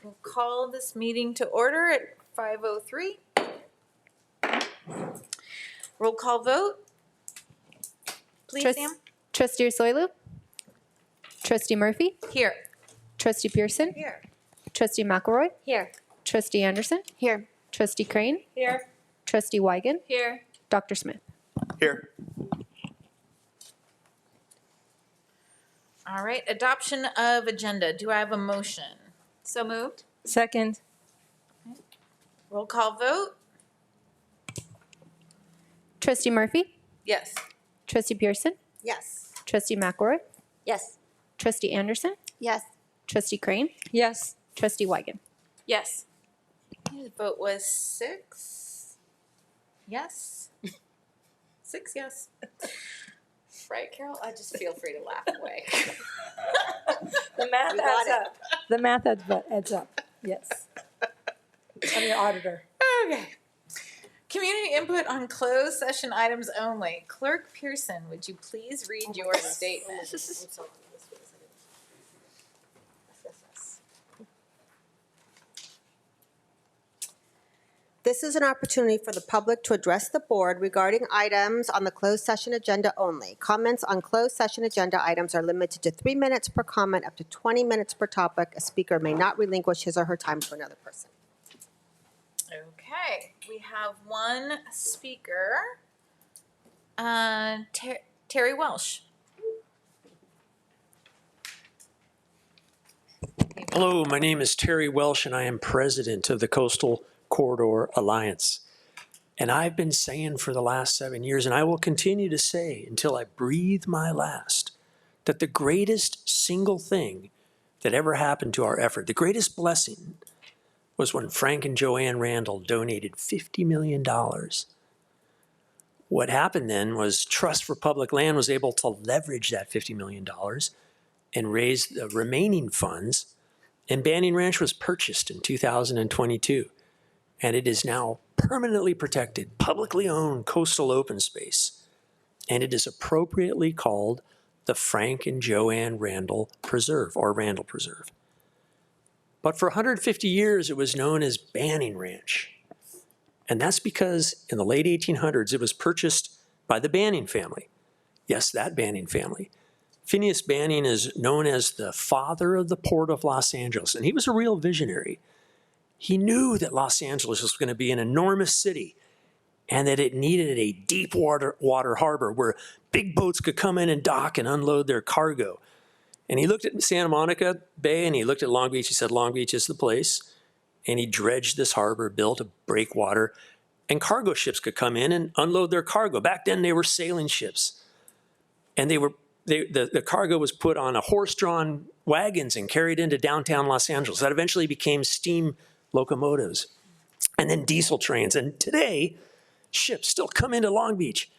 we'll call this meeting to order at 5:03. Roll call vote. Please, Sam. Trustee Soilu? Trustee Murphy? Here. Trustee Pearson? Here. Trustee McElroy? Here. Trustee Anderson? Here. Trustee Crane? Here. Trustee Wiegand? Here. Dr. Smith? Here. All right, adoption of agenda. Do I have a motion? So moved. Second. Roll call vote. Trustee Murphy? Yes. Trustee Pearson? Yes. Trustee McElroy? Yes. Trustee Anderson? Yes. Trustee Crane? Yes. Trustee Wiegand? Yes. The vote was 6. Yes. 6 yes. Right, Carol? I just feel free to laugh away. The math adds up. The math adds up, yes. I'm your auditor. Okay. Community input on closed session items only. Clerk Pearson, would you please read your statement? This is an opportunity for the public to address the board regarding items on the closed session agenda only. Comments on closed session agenda items are limited to 3 minutes per comment, up to 20 minutes per topic. A speaker may not relinquish his or her time to another person. Okay, we have one speaker, Terry Welsh. Hello, my name is Terry Welsh, and I am president of the Coastal Corridor Alliance. And I've been saying for the last 7 years, and I will continue to say until I breathe my last, that the greatest single thing that ever happened to our effort, the greatest blessing, was when Frank and Joanne Randall donated $50 million. What happened then was Trust for Public Land was able to leverage that $50 million and raise the remaining funds, and Banning Ranch was purchased in 2022. And it is now permanently protected, publicly owned coastal open space. And it is appropriately called the Frank and Joanne Randall Preserve, or Randall Preserve. But for 150 years, it was known as Banning Ranch. And that's because in the late 1800s, it was purchased by the Banning family. Yes, that Banning family. Phineas Banning is known as the father of the Port of Los Angeles, and he was a real visionary. He knew that Los Angeles was going to be an enormous city and that it needed a deep water harbor where big boats could come in and dock and unload their cargo. And he looked at Santa Monica Bay and he looked at Long Beach. He said, Long Beach is the place. And he dredged this harbor, built a breakwater, and cargo ships could come in and unload their cargo. Back then they were sailing ships. And the cargo was put on a horse-drawn wagons and carried into downtown Los Angeles. That eventually became steam locomotives and then diesel trains. And today, ships still come into Long Beach,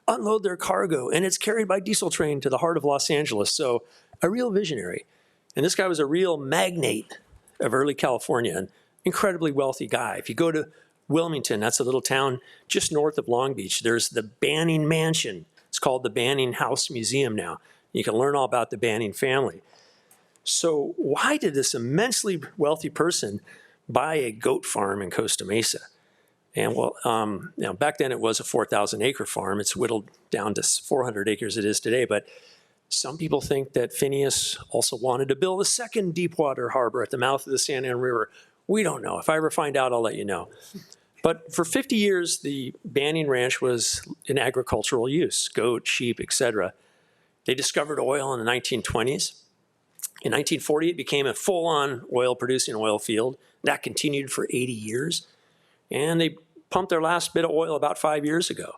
unload their cargo, and it's carried by diesel train to the heart of Los Angeles. So a real visionary. And this guy was a real magnate of early California, an incredibly wealthy guy. If you go to Wilmington, that's a little town just north of Long Beach, there's the Banning Mansion. It's called the Banning House Museum now. You can learn all about the Banning family. So why did this immensely wealthy person buy a goat farm in Costa Mesa? And well, back then it was a 4,000 acre farm. It's whittled down to 400 acres it is today. But some people think that Phineas also wanted to build a second deep water harbor at the mouth of the San Juan River. We don't know. If I ever find out, I'll let you know. But for 50 years, the Banning Ranch was in agricultural use, goat, sheep, etc. They discovered oil in the 1920s. In 1940, it became a full-on oil-producing oil field. That continued for 80 years. And they pumped their last bit of oil about 5 years ago.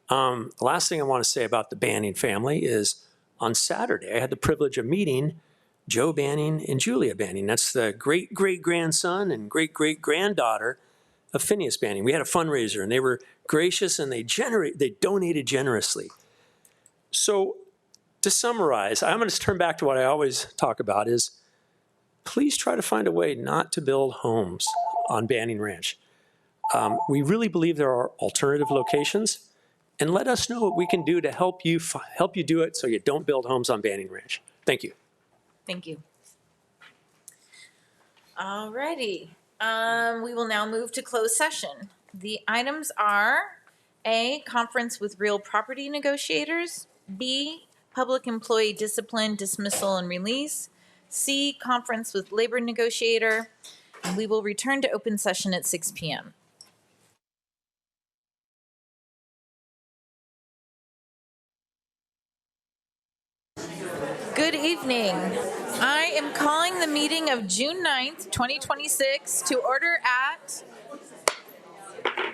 The last thing I want to say about the Banning family is on Saturday, I had the privilege of meeting Joe Banning and Julia Banning. That's the great-great-grandson and great-great-granddaughter of Phineas Banning. We had a fundraiser, and they were gracious, and they donated generously. So to summarize, I'm going to turn back to what I always talk about is please try to find a way not to build homes on Banning Ranch. We really believe there are alternative locations, and let us know what we can do to help you do it so you don't build homes on Banning Ranch. Thank you. Thank you. Alrighty, we will now move to closed session. The items are A, conference with real property negotiators, B, public employee discipline, dismissal, and release, C, conference with labor negotiator, and we will return to open session at 6 p.m. Good evening. I am calling the meeting of June 9th, 2026 to order at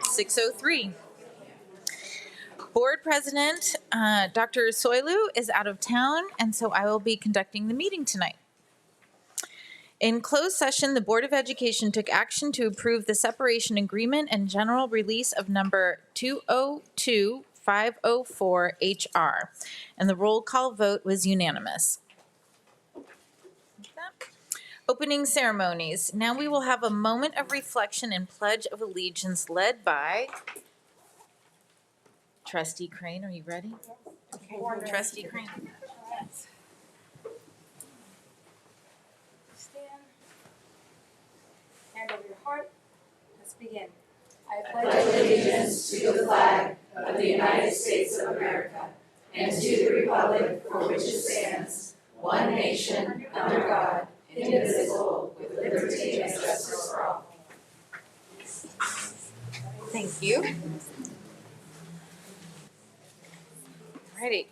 6:03. Board President Dr. Soilu is out of town, and so I will be conducting the meeting tonight. In closed session, the Board of Education took action to approve the separation agreement and general release of number 202504 HR, and the roll call vote was unanimous. Opening ceremonies. Now we will have a moment of reflection and pledge of allegiance led by Trustee Crane. Are you ready? Okay. Trustee Crane. Stand. Hand over your heart. Let's begin. I pledge allegiance to the flag of the United States of America and to the republic for which it stands, one nation, under God, indivisible, with liberty and justice for all. Thank you. Alrighty.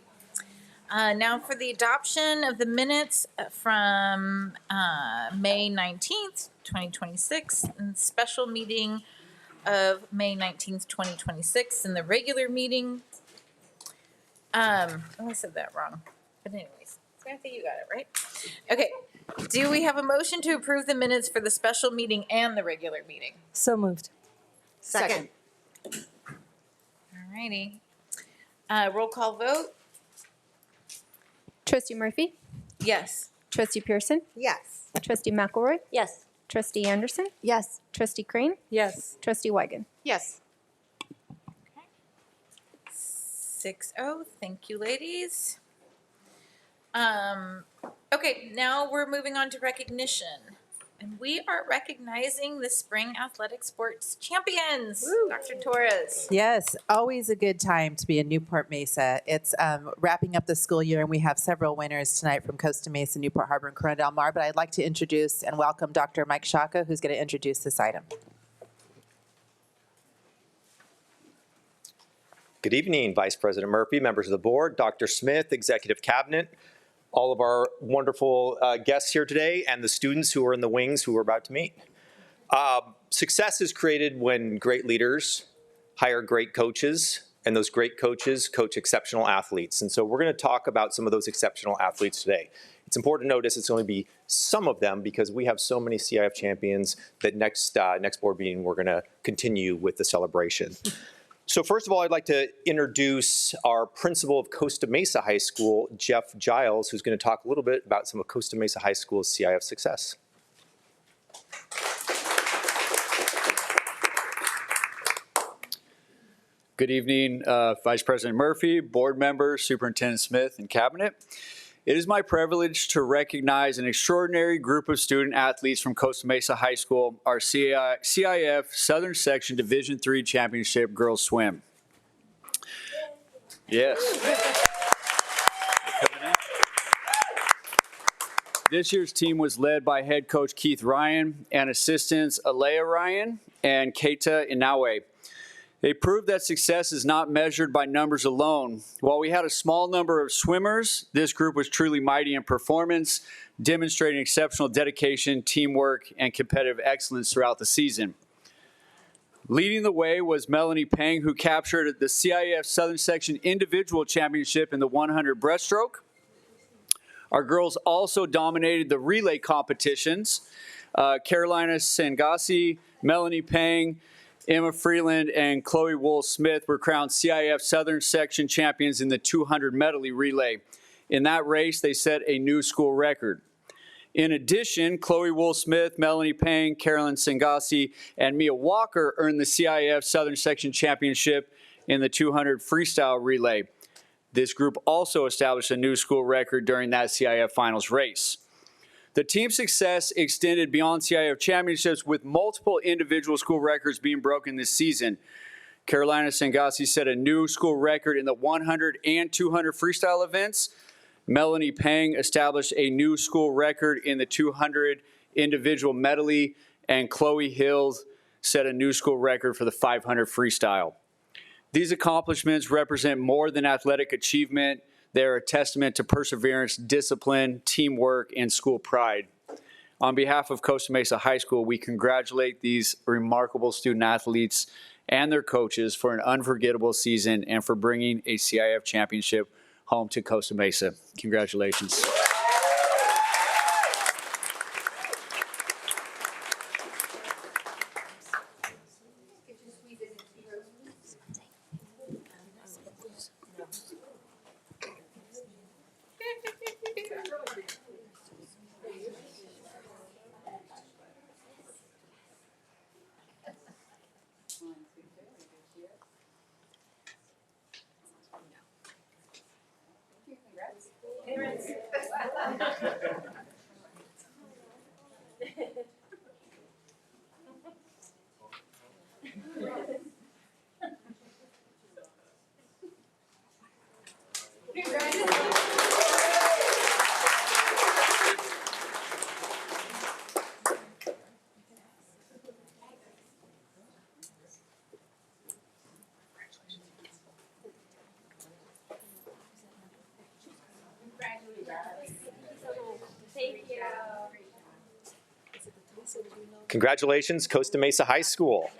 Now for the adoption of the minutes from May 19th, 2026, and special meeting of May 19th, 2026, and the regular meeting. I said that wrong. But anyways, Samantha, you got it, right? Okay. Do we have a motion to approve the minutes for the special meeting and the regular meeting? So moved. Second. Alrighty. Roll call vote? Trustee Murphy, Yes. Trustee Pearson, Yes. Trustee McElroy, Yes. Trustee Anderson, Yes. Trustee Crane, Yes. Trustee Wiegand. Yes. 6-0. Thank you, ladies. Okay, now we're moving on to recognition. And we are recognizing the spring athletic sports champions. Woo. Dr. Torres. Yes, always a good time to be in Newport-Mesa. It's wrapping up the school year, and we have several winners tonight from Costa Mesa, Newport Harbor, and Corona Del Mar. But I'd like to introduce and welcome Dr. Mike Shaka, who's going to introduce this item. Good evening, Vice President Murphy, members of the board, Dr. Smith, Executive Cabinet, all of our wonderful guests here today, and the students who are in the wings who we're about to meet. Success is created when great leaders hire great coaches, and those great coaches coach exceptional athletes. And so we're going to talk about some of those exceptional athletes today. It's important to notice it's going to be some of them because we have so many CIF champions that next board meeting we're going to continue with the celebration. So first of all, I'd like to introduce our principal of Costa Mesa High School, Jeff Giles, who's going to talk a little bit about some of Costa Mesa High School's CIF success. Good evening, Vice President Murphy, board members, Superintendent Smith, and Cabinet. It is my privilege to recognize an extraordinary group of student athletes from Costa Mesa High School, our CIF Southern Section Division III Championship Girls Swim. Yes. This year's team was led by head coach Keith Ryan and assistants Alea Ryan and Keita Inawe. They proved that success is not measured by numbers alone. While we had a small number of swimmers, this group was truly mighty in performance, demonstrating exceptional dedication, teamwork, and competitive excellence throughout the season. Leading the way was Melanie Pang, who captured the CIF Southern Section Individual Championship in the 100 breaststroke. Our girls also dominated the relay competitions. Carolina Sangasi, Melanie Pang, Emma Freeland, and Chloe Wool-Smith were crowned CIF Southern Section champions in the 200 medley relay. In that race, they set a new school record. In addition, Chloe Wool-Smith, Melanie Pang, Carolyn Sangasi, and Mia Walker earned the CIF Southern Section championship in the 200 freestyle relay. This group also established a new school record during that CIF finals race. The team's success extended beyond CIF championships with multiple individual school records being broken this season. Carolina Sangassi set a new school record in the 100 and 200 freestyle events. Melanie Pang established a new school record in the 200 individual medley, and Chloe Hills set a new school record for the 500 freestyle. These accomplishments represent more than athletic achievement. They are a testament to perseverance, discipline, teamwork, and school pride. On behalf of Costa Mesa High School, we congratulate these remarkable student athletes and their coaches for an unforgettable season and for bringing a CIF championship home to Costa Mesa. Congratulations. Congratulations, Costa Mesa High School.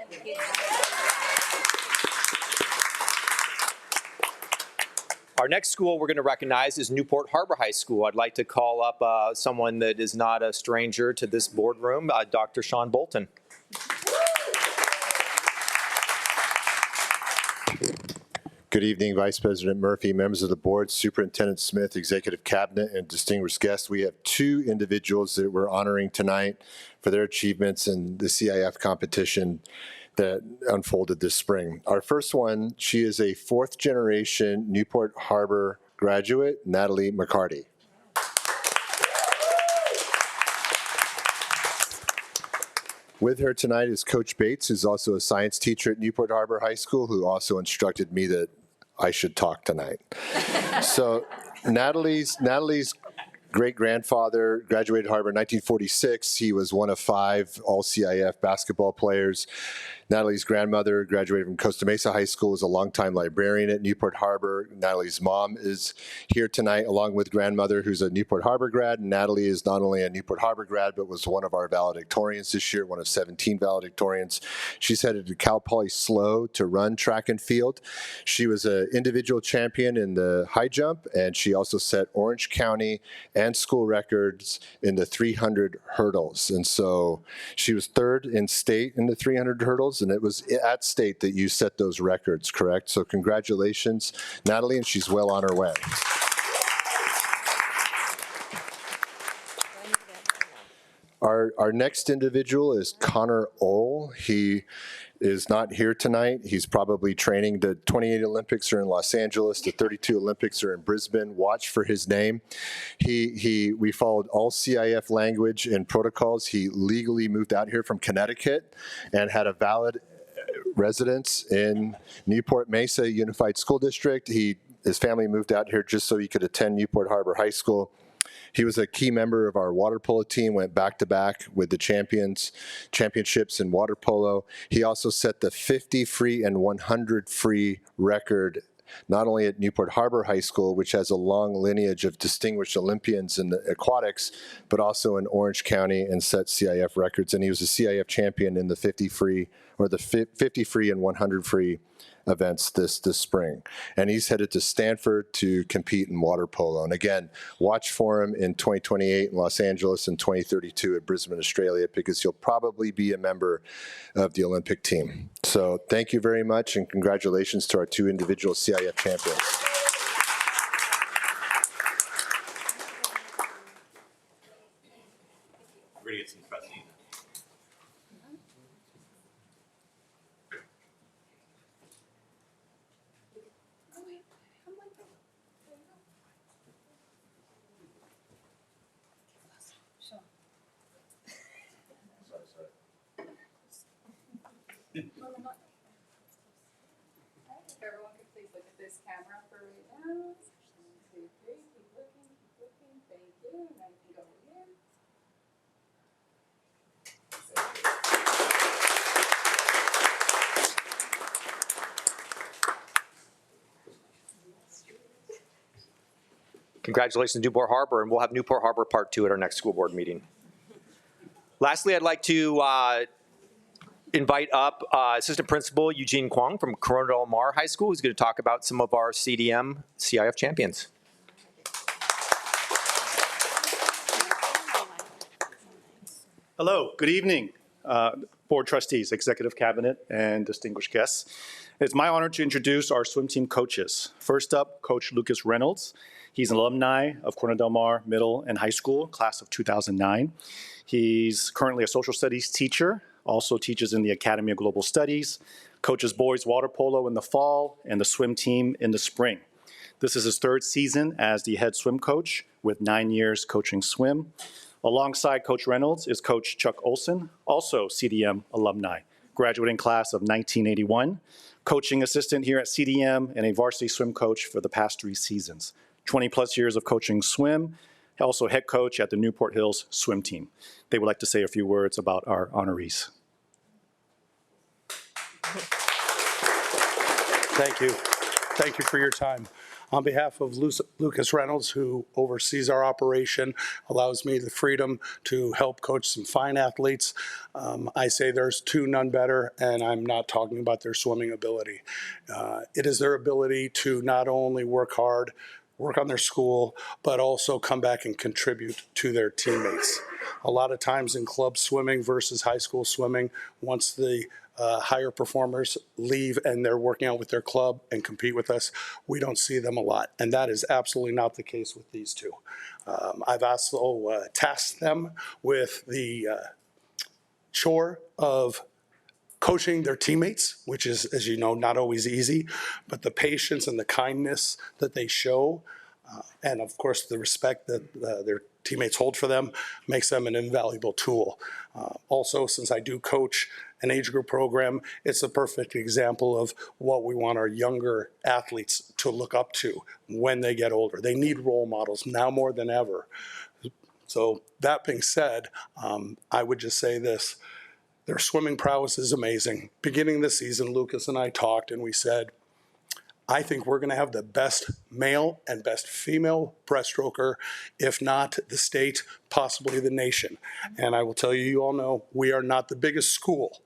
Our next school we're going to recognize is Newport Harbor High School. I'd like to call up someone that is not a stranger to this boardroom, Dr. Sean Bolton. Good evening, Vice President Murphy, members of the board, Superintendent Smith, Executive Cabinet, and distinguished guests. We have two individuals that we're honoring tonight for their achievements in the CIF competition that unfolded this spring. Our first one, she is a fourth-generation Newport Harbor graduate, Natalie McCarty. With her tonight is Coach Bates, who's also a science teacher at Newport Harbor High School, who also instructed me that I should talk tonight. So Natalie's great-grandfather graduated Harbor in 1946. He was one of 5 all-CIF basketball players. Natalie's grandmother graduated from Costa Mesa High School, was a longtime librarian at Newport Harbor. Natalie's mom is here tonight, along with grandmother, who's a Newport Harbor grad. And Natalie is not only a Newport Harbor grad, but was one of our valedictorians this year, one of 17 valedictorians. She's headed to Cal Poly SLO to run track and field. She was an individual champion in the high jump, and she also set Orange County and school records in the 300 hurdles. And so she was 3rd in state in the 300 hurdles, and it was at state that you set those records, correct? So congratulations, Natalie, and she's well on her way. Our next individual is Connor Ohl. He is not here tonight. He's probably training. The 28 Olympics are in Los Angeles. The 32 Olympics are in Brisbane. Watch for his name. We followed all CIF language and protocols. He legally moved out here from Connecticut and had a valid residence in Newport-Mesa Unified School District. His family moved out here just so he could attend Newport Harbor High School. He was a key member of our water polo team, went back-to-back with the championships in water polo. He also set the 50 free and 100 free record, not only at Newport Harbor High School, which has a long lineage of distinguished Olympians in the aquatics, but also in Orange County, and set CIF records. And he was a CIF champion in the 50 free and 100 free events this spring. And he's headed to Stanford to compete in water polo. And again, watch for him in 2028 in Los Angeles and 2032 at Brisbane, Australia, because he'll probably be a member of the Olympic team. So thank you very much, and congratulations to our 2 individual CIF champions. We're going to get some questions. Sure. Everyone can please look at this camera for right now. 1, 2, 3, keep looking, thank you. Now you can go over here. Congratulations, Newport Harbor, and we'll have Newport Harbor Part 2 at our next school board meeting. Lastly, I'd like to invite up Assistant Principal Eugene Kwong from Corona Del Mar High School, who's going to talk about some of our CDM CIF champions. Hello, good evening, Board Trustees, Executive Cabinet, and distinguished guests. It's my honor to introduce our swim team coaches. First up, Coach Lucas Reynolds. He's an alumni of Corona Del Mar Middle and High School, class of 2009. He's currently a social studies teacher, also teaches in the Academy of Global Studies, coaches boys water polo in the fall and the swim team in the spring. This is his 3rd season as the head swim coach with 9 years coaching swim. Alongside Coach Reynolds is Coach Chuck Olson, also CDM alumni, graduating class of 1981, coaching assistant here at CDM and a varsity swim coach for the past 3 seasons. 20 plus years of coaching swim, also head coach at the Newport Hills swim team. They would like to say a few words about our honorees. Thank you. Thank you for your time. On behalf of Lucas Reynolds, who oversees our operation, allows me the freedom to help coach some fine athletes. I say there's 2, none better, and I'm not talking about their swimming ability. It is their ability to not only work hard, work on their school, but also come back and contribute to their teammates. A lot of times in club swimming versus high school swimming, once the higher performers leave and they're working out with their club and compete with us, we don't see them a lot. And that is absolutely not the case with these 2. I've also tasked them with the chore of coaching their teammates, which is, as you know, not always easy, but the patience and the kindness that they show, and of course the respect that their teammates hold for them, makes them an invaluable tool. Also, since I do coach an age group program, it's a perfect example of what we want our younger athletes to look up to when they get older. They need role models now more than ever. So that being said, I would just say this. Their swimming prowess is amazing. Beginning this season, Lucas and I talked and we said, I think we're going to have the best male and best female breaststroker, if not the state, possibly the nation. And I will tell you, you all know, we are not the biggest school.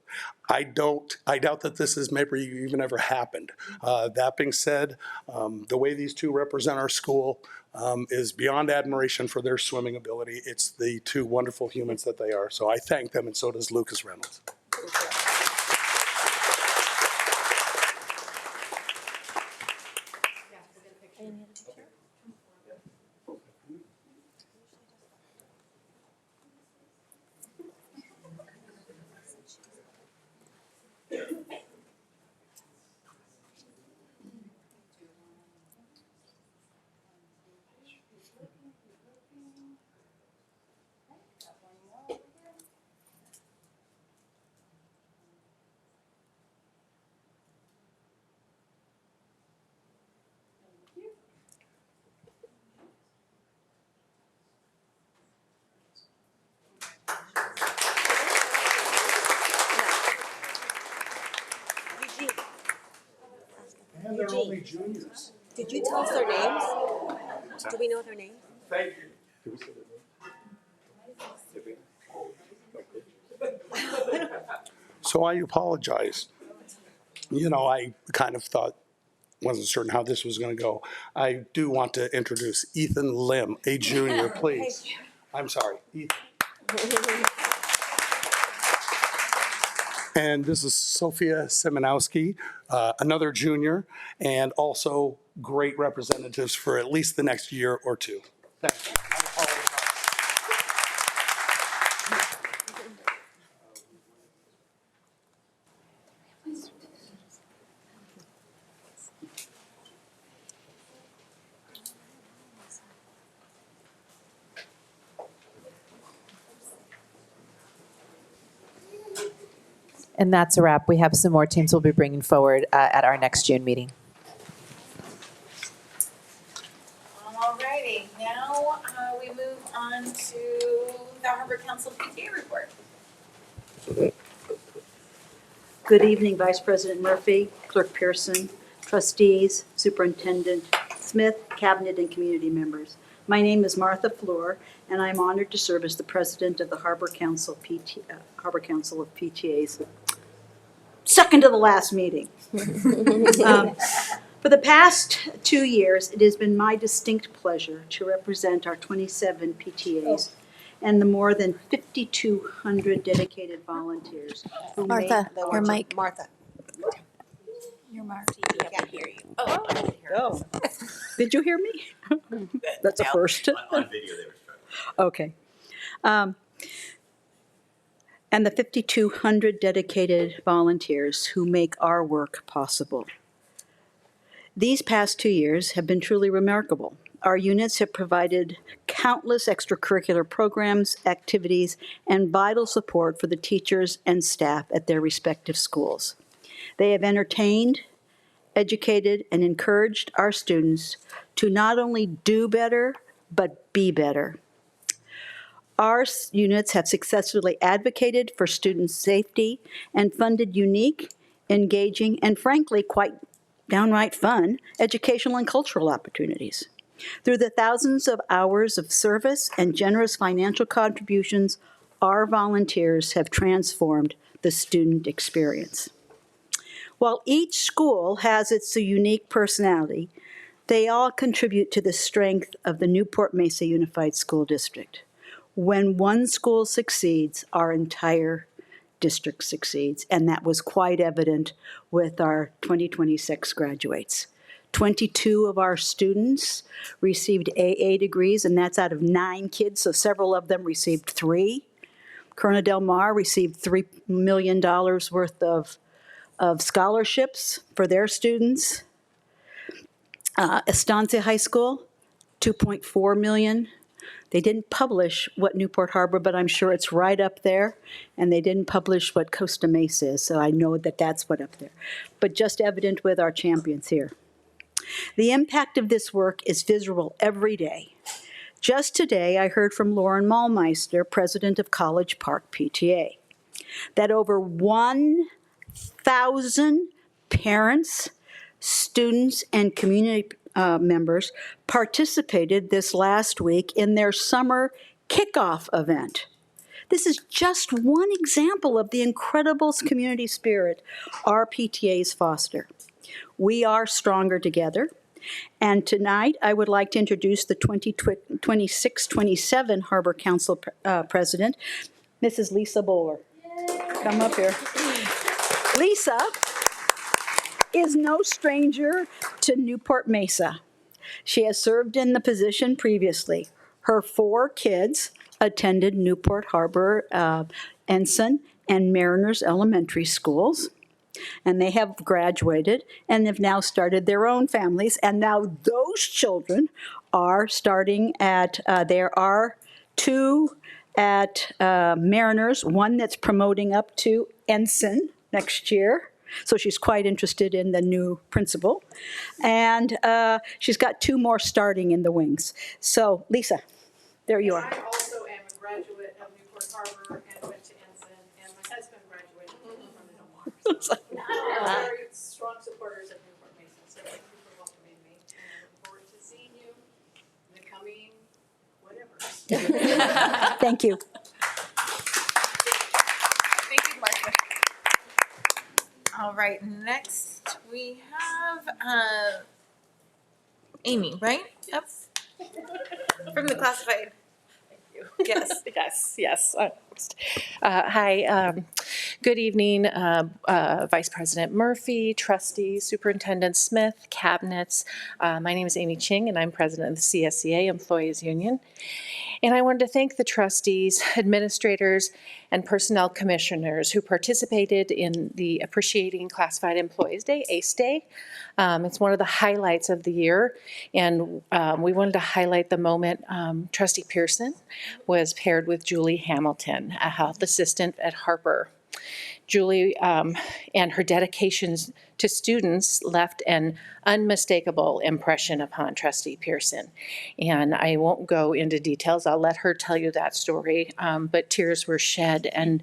I doubt that this has maybe even ever happened. That being said, the way these 2 represent our school is beyond admiration for their swimming ability. It's the 2 wonderful humans that they are. So I thank them, and so does Lucas Reynolds. And they're only juniors. Did you tell us their names? Do we know their names? Thank you. So I apologize. You know, I kind of wasn't certain how this was going to go. I do want to introduce Ethan Lim, a junior, please. I'm sorry, Ethan. And this is Sophia Seminowski, another junior, and also great representatives for at least the next year or 2. Thank you. And that's a wrap. We have some more teams we'll be bringing forward at our next June meeting. Alrighty, now we move on to the Harbor Council PTA report. Good evening, Vice President Murphy, Clerk Pearson, trustees, Superintendent Smith, Cabinet, and community members. My name is Martha Fleur, and I'm honored to serve as the President of the Harbor Council of PTA's second to the last meeting. For the past 2 years, it has been my distinct pleasure to represent our 27 PTAs and the more than 5,200 dedicated volunteers who make Martha, your mic. Martha. Your mic. I can hear you. Oh, I can hear Oh, did you hear me? That's a first. On video, they were struggling. Okay. And the 5,200 dedicated volunteers who make our work possible. These past 2 years have been truly remarkable. Our units have provided countless extracurricular programs, activities, and vital support for the teachers and staff at their respective schools. They have entertained, educated, and encouraged our students to not only do better, but be better. Our units have successfully advocated for student safety and funded unique, engaging, and frankly, quite downright fun educational and cultural opportunities. Through the thousands of hours of service and generous financial contributions, our volunteers have transformed the student experience. While each school has its unique personality, they all contribute to the strength of the Newport-Mesa Unified School District. When one school succeeds, our entire district succeeds, and that was quite evident with our 2026 graduates. 22 of our students received AA degrees, and that's out of 9 kids, so several of them received 3. Corona Del Mar received $3 million worth of scholarships for their students. Estancia High School, $2.4 million. They didn't publish what Newport Harbor, but I'm sure it's right up there. And they didn't publish what Costa Mesa is, so I know that that's what up there. But just evident with our champions here. The impact of this work is visible every day. Just today, I heard from Lauren Maulmeister, president of College Park PTA, that over 1,000 parents, students, and community members participated this last week in their summer kickoff event. This is just one example of the incredible community spirit our PTAs foster. We are stronger together. And tonight, I would like to introduce the 2026-27 Harbor Council President, Mrs. Lisa Bowler. Come up here. Lisa is no stranger to Newport-Mesa. She has served in the position previously. Her 4 kids attended Newport Harbor, Ensign, and Mariners Elementary Schools. And they have graduated and have now started their own families. And now those children are starting at, there are 2 at Mariners, one that's promoting up to Ensign next year. So she's quite interested in the new principal. And she's got 2 more starting in the wings. So Lisa, there you are. I also am a graduate of Newport Harbor and went to Ensign, and my husband graduated from the Del Mar. So we're very strong supporters of Newport-Mesa, so thank you for welcoming me. And I look forward to seeing you in the coming whatever. Thank you. Thank you, Martha. All right, next we have Amy, right? Yep. From the classified. Yes, yes. Hi, good evening, Vice President Murphy, trustees, Superintendent Smith, cabinets. My name is Amy Ching, and I'm president of the CSEA Employees Union. And I wanted to thank the trustees, administrators, and personnel commissioners who participated in the Appreciating Classified Employees Day, ACE Day. It's one of the highlights of the year, and we wanted to highlight the moment Trustee Pearson was paired with Julie Hamilton, a health assistant at Harper. Julie and her dedications to students left an unmistakable impression upon Trustee Pearson. And I won't go into details. I'll let her tell you that story. But tears were shed, and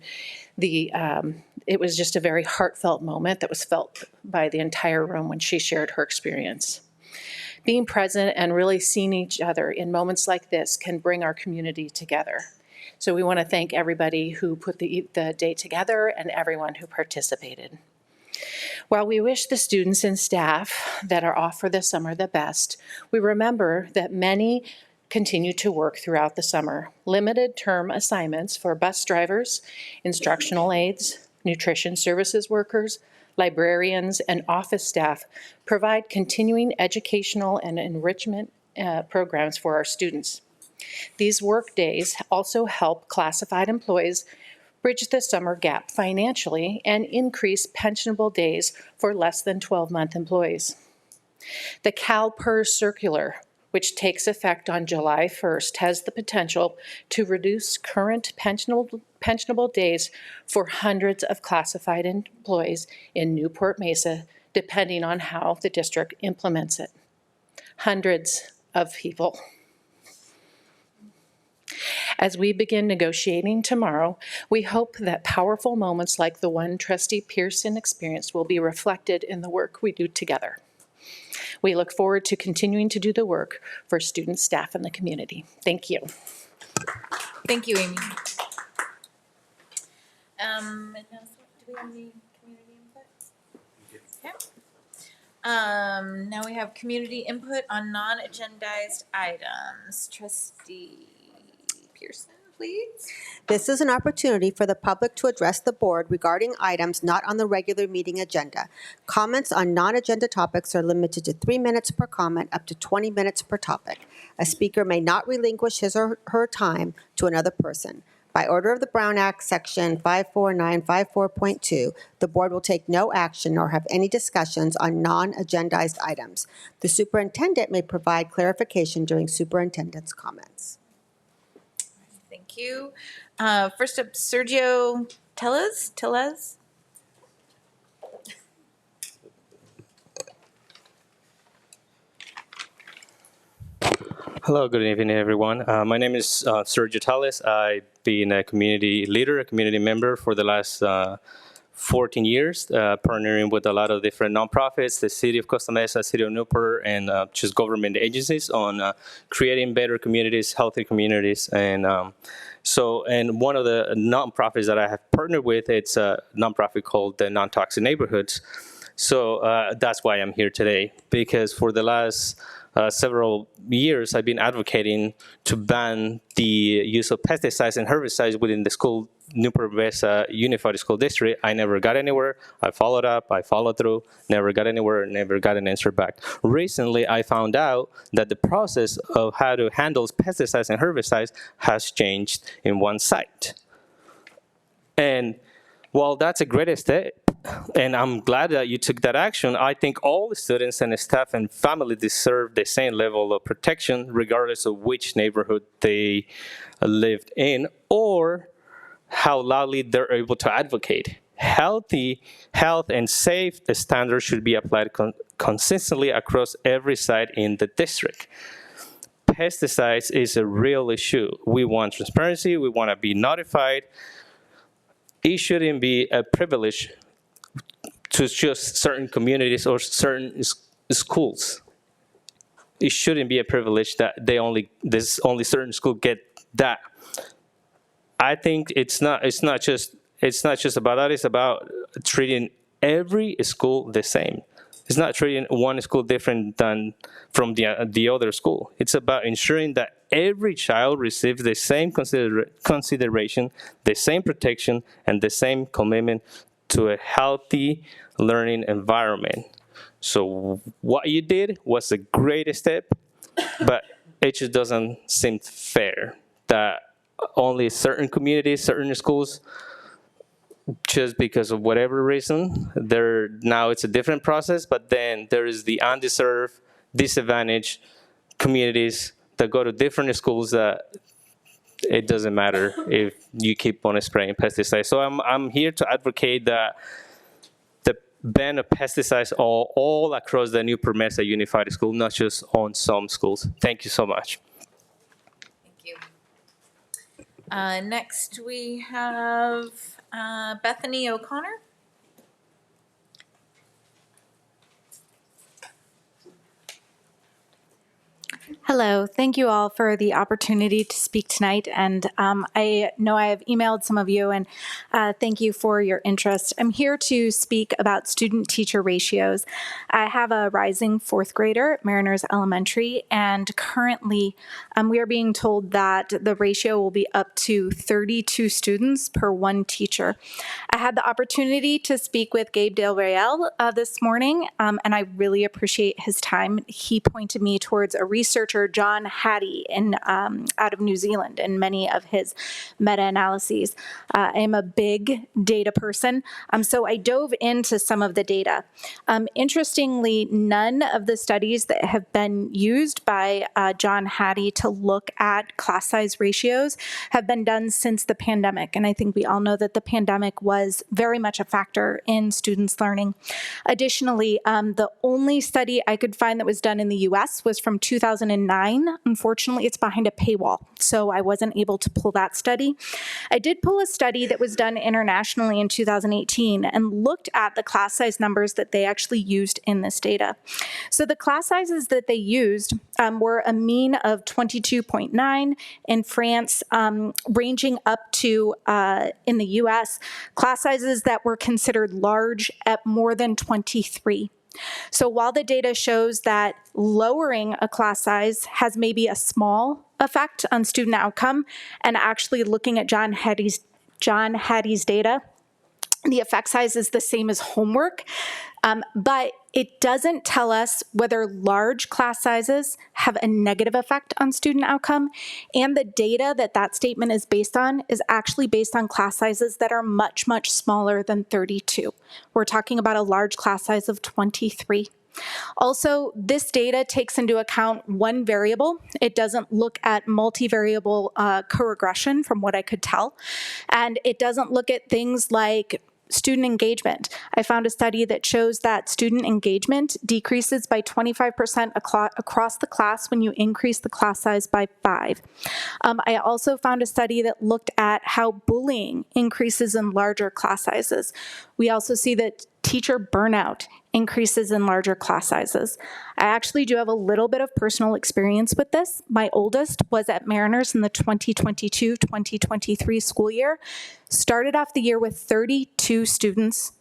it was just a very heartfelt moment that was felt by the entire room when she shared her experience. Being present and really seeing each other in moments like this can bring our community together. So we want to thank everybody who put the day together and everyone who participated. While we wish the students and staff that are off for the summer the best, we remember that many continue to work throughout the summer. Limited term assignments for bus drivers, instructional aides, nutrition services workers, librarians, and office staff provide continuing educational and enrichment programs for our students. These work days also help classified employees bridge the summer gap financially and increase pensionable days for less than 12-month employees. The CalPERS circular, which takes effect on July 1st, has the potential to reduce current pensionable days for hundreds of classified employees in Newport-Mesa, depending on how the district implements it. Hundreds of people. As we begin negotiating tomorrow, we hope that powerful moments like the one Trustee Pearson experienced will be reflected in the work we do together. We look forward to continuing to do the work for students, staff, and the community. Thank you. Thank you, Amy. And now, do we have any community input? Okay. Now we have community input on non-agendized items. Trustee Pearson, please. This is an opportunity for the public to address the board regarding items not on the regular meeting agenda. Comments on non-agenda topics are limited to 3 minutes per comment, up to 20 minutes per topic. A speaker may not relinquish his or her time to another person. By order of the Brown Act, Section 54954.2, the board will take no action nor have any discussions on non-agendized items. The superintendent may provide clarification during superintendent's comments. Thank you. First up, Sergio Tellez. Hello, good evening, everyone. My name is Sergio Tellez. I've been a community leader, a community member for the last 14 years, partnering with a lot of different nonprofits, the City of Costa Mesa, City of Newport, and just government agencies on creating better communities, healthy communities. And and one of the nonprofits that I have partnered with, it's a nonprofit called the Non-Toxic Neighborhoods. So that's why I'm here today, because for the last several years, I've been advocating to ban the use of pesticides and herbicides within the Newport-Mesa Unified School District. I never got anywhere. I followed up, I followed through, never got anywhere, never got an answer back. Recently, I found out that the process of how to handle pesticides and herbicides has changed in one site. And while that's a great step, and I'm glad that you took that action, I think all the students and the staff and family deserve the same level of protection regardless of which neighborhood they lived in or how loudly they're able to advocate. Health and safe standards should be applied consistently across every site in the district. Pesticides is a real issue. We want transparency, we want to be notified. It shouldn't be a privilege to just certain communities or certain schools. It shouldn't be a privilege that only certain schools get that. I think it's not just about that. It's about treating every school the same. It's not treating one school different than from the other school. It's about ensuring that every child receives the same consideration, the same protection, and the same commitment to a healthy learning environment. So what you did was a great step, but it just doesn't seem fair that only certain communities, certain schools, just because of whatever reason, now it's a different process, but then there is the undeserved, disadvantaged communities that go to different schools that it doesn't matter if you keep on spraying pesticides. So I'm here to advocate that the ban of pesticides all across the Newport-Mesa Unified School, not just on some schools. Thank you so much. Thank you. Next, we have Bethany O'Connor. Hello, thank you all for the opportunity to speak tonight. And I know I have emailed some of you, and thank you for your interest. I'm here to speak about student-teacher ratios. I have a rising fourth grader at Mariners Elementary, and currently we are being told that the ratio will be up to 32 students per one teacher. I had the opportunity to speak with Gabe Del Real this morning, and I really appreciate his time. He pointed me towards a researcher, John Hattie, out of New Zealand, in many of his meta-analyses. I am a big data person, so I dove into some of the data. Interestingly, none of the studies that have been used by John Hattie to look at class size ratios have been done since the pandemic, and I think we all know that the pandemic was very much a factor in students' learning. Additionally, the only study I could find that was done in the US was from 2009. Unfortunately, it's behind a paywall, so I wasn't able to pull that study. I did pull a study that was done internationally in 2018 and looked at the class size numbers that they actually used in this data. So the class sizes that they used were a mean of 22.9 in France, ranging up to, in the US, class sizes that were considered large at more than 23. So while the data shows that lowering a class size has maybe a small effect on student outcome, and actually looking at John Hattie's data, the effect size is the same as homework, but it doesn't tell us whether large class sizes have a negative effect on student outcome, and the data that that statement is based on is actually based on class sizes that are much, much smaller than 32. We're talking about a large class size of 23. Also, this data takes into account one variable. It doesn't look at multivariable co-regression from what I could tell, and it doesn't look at things like student engagement. I found a study that shows that student engagement decreases by 25% across the class when you increase the class size by 5. I also found a study that looked at how bullying increases in larger class sizes. We also see that teacher burnout increases in larger class sizes. I actually do have a little bit of personal experience with this. My oldest was at Mariners in the 2022-2023 school year, started off the year with 32 students,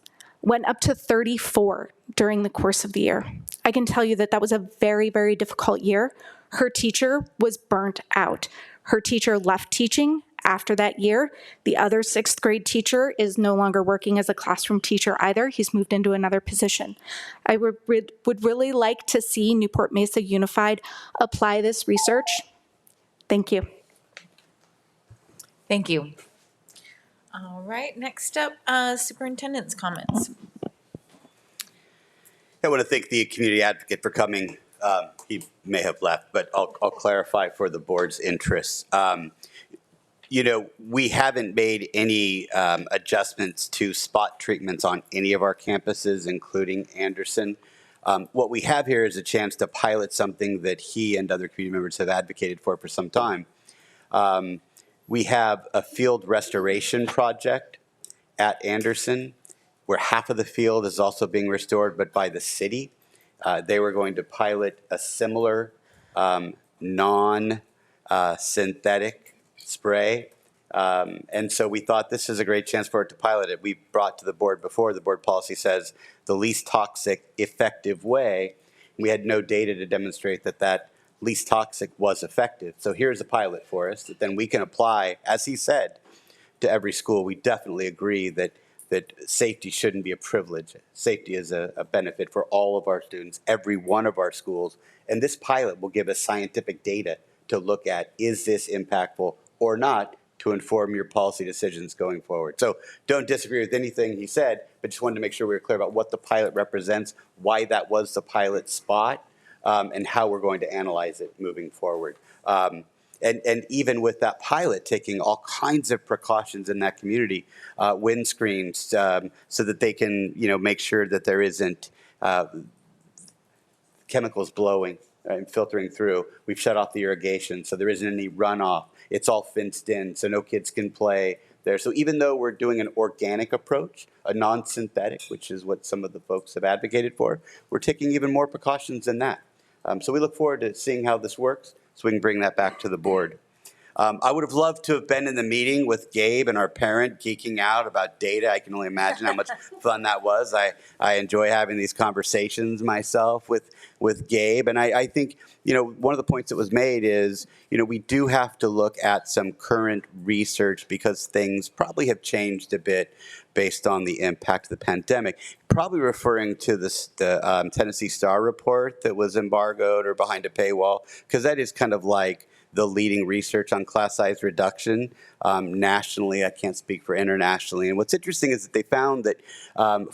went up to 34 during the course of the year. I can tell you that that was a very, very difficult year. Her teacher was burnt out. Her teacher left teaching after that year. The other 6th grade teacher is no longer working as a classroom teacher either. He's moved into another position. I would really like to see Newport-Mesa Unified apply this research. Thank you. Thank you. All right, next up, superintendent's comments. I want to thank the community advocate for coming. He may have left, but I'll clarify for the board's interests. You know, we haven't made any adjustments to spot treatments on any of our campuses, including Anderson. What we have here is a chance to pilot something that he and other community members have advocated for some time. We have a field restoration project at Anderson where half of the field is also being restored, but by the city. They were going to pilot a similar non-synthetic spray. And so we thought this is a great chance for it to pilot it. We brought to the board before. The board policy says the least toxic, effective way. We had no data to demonstrate that that least toxic was effective. So here's a pilot for us that then we can apply, as he said, to every school. We definitely agree that safety shouldn't be a privilege. Safety is a benefit for all of our students, every one of our schools. And this pilot will give us scientific data to look at, is this impactful or not, to inform your policy decisions going forward. So don't disagree with anything he said, but just wanted to make sure we were clear about what the pilot represents, why that was the pilot spot, and how we're going to analyze it moving forward. And even with that pilot, taking all kinds of precautions in that community, windscreens, so that they can, make sure that there isn't chemicals blowing and filtering through. We've shut off the irrigation, so there isn't any runoff. It's all fenced in, so no kids can play there. So even though we're doing an organic approach, a non-synthetic, which is what some of the folks have advocated for, we're taking even more precautions than that. So we look forward to seeing how this works, so we can bring that back to the board. I would have loved to have been in the meeting with Gabe and our parent geeking out about data. I can only imagine how much fun that was. I enjoy having these conversations myself with Gabe. And I think, one of the points that was made is, we do have to look at some current research because things probably have changed a bit based on the impact of the pandemic. Probably referring to the Tennessee Star report that was embargoed or behind a paywall, because that is kind of like the leading research on class size reduction nationally. I can't speak for internationally. And what's interesting is that they found that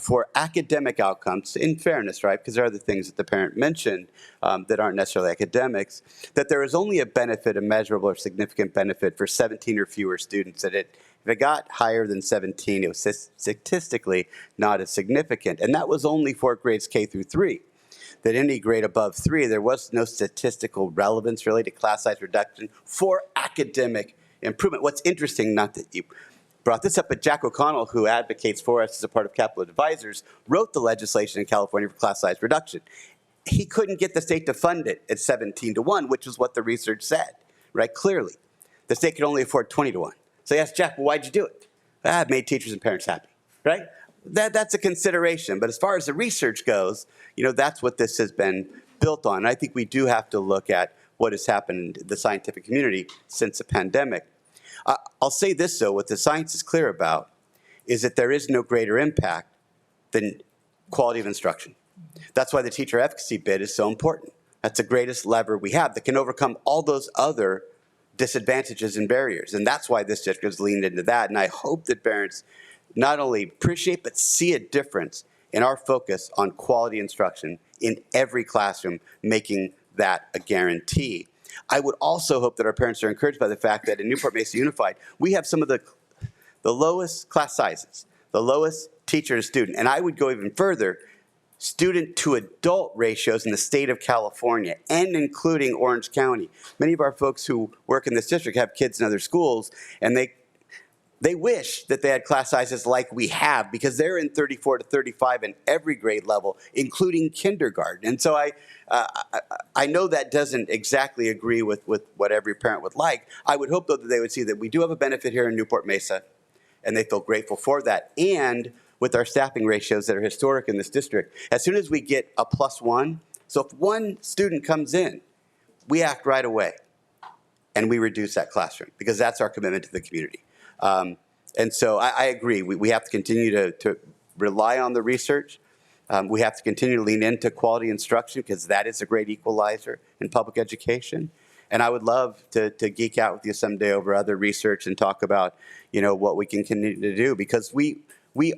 for academic outcomes, in fairness, right, because there are other things that the parent mentioned that aren't necessarily academics, that there is only a benefit, a measurable or significant benefit for 17 or fewer students. That if it got higher than 17, it was statistically not as significant. And that was only for grades K through 3. That any grade above 3, there was no statistical relevance really to class size reduction for academic improvement. What's interesting, not that you brought this up, but Jack O'Connell, who advocates for us as a part of Capital Advisors, wrote the legislation in California for class size reduction. He couldn't get the state to fund it at 17-1, which is what the research said, right? Clearly. The state could only afford 20-1. So he asked Jack, well, why'd you do it? It made teachers and parents happy, right? That's a consideration. But as far as the research goes, that's what this has been built on. And I think we do have to look at what has happened in the scientific community since the pandemic. I'll say this, though, what the science is clear about is that there is no greater impact than quality of instruction. That's why the teacher efficacy bid is so important. That's the greatest lever we have that can overcome all those other disadvantages and barriers. And that's why this district has leaned into that. And I hope that parents not only appreciate, but see a difference in our focus on quality instruction in every classroom, making that a guarantee. I would also hope that our parents are encouraged by the fact that in Newport-Mesa Unified, we have some of the lowest class sizes, the lowest teacher to student. And I would go even further, student to adult ratios in the state of California and including Orange County. Many of our folks who work in this district have kids in other schools, and they wish that they had class sizes like we have, because they're in 34 to 35 in every grade level, including kindergarten. And so I know that doesn't exactly agree with what every parent would like. I would hope, though, that they would see that we do have a benefit here in Newport-Mesa, and they feel grateful for that. And with our staffing ratios that are historic in this district, as soon as we get a +1, so if one student comes in, we act right away, and we reduce that classroom, because that's our commitment to the community. And so I agree. We have to continue to rely on the research. We have to continue to lean into quality instruction, because that is a great equalizer in public education. And I would love to geek out with you someday over other research and talk about, what we can continue to do, because we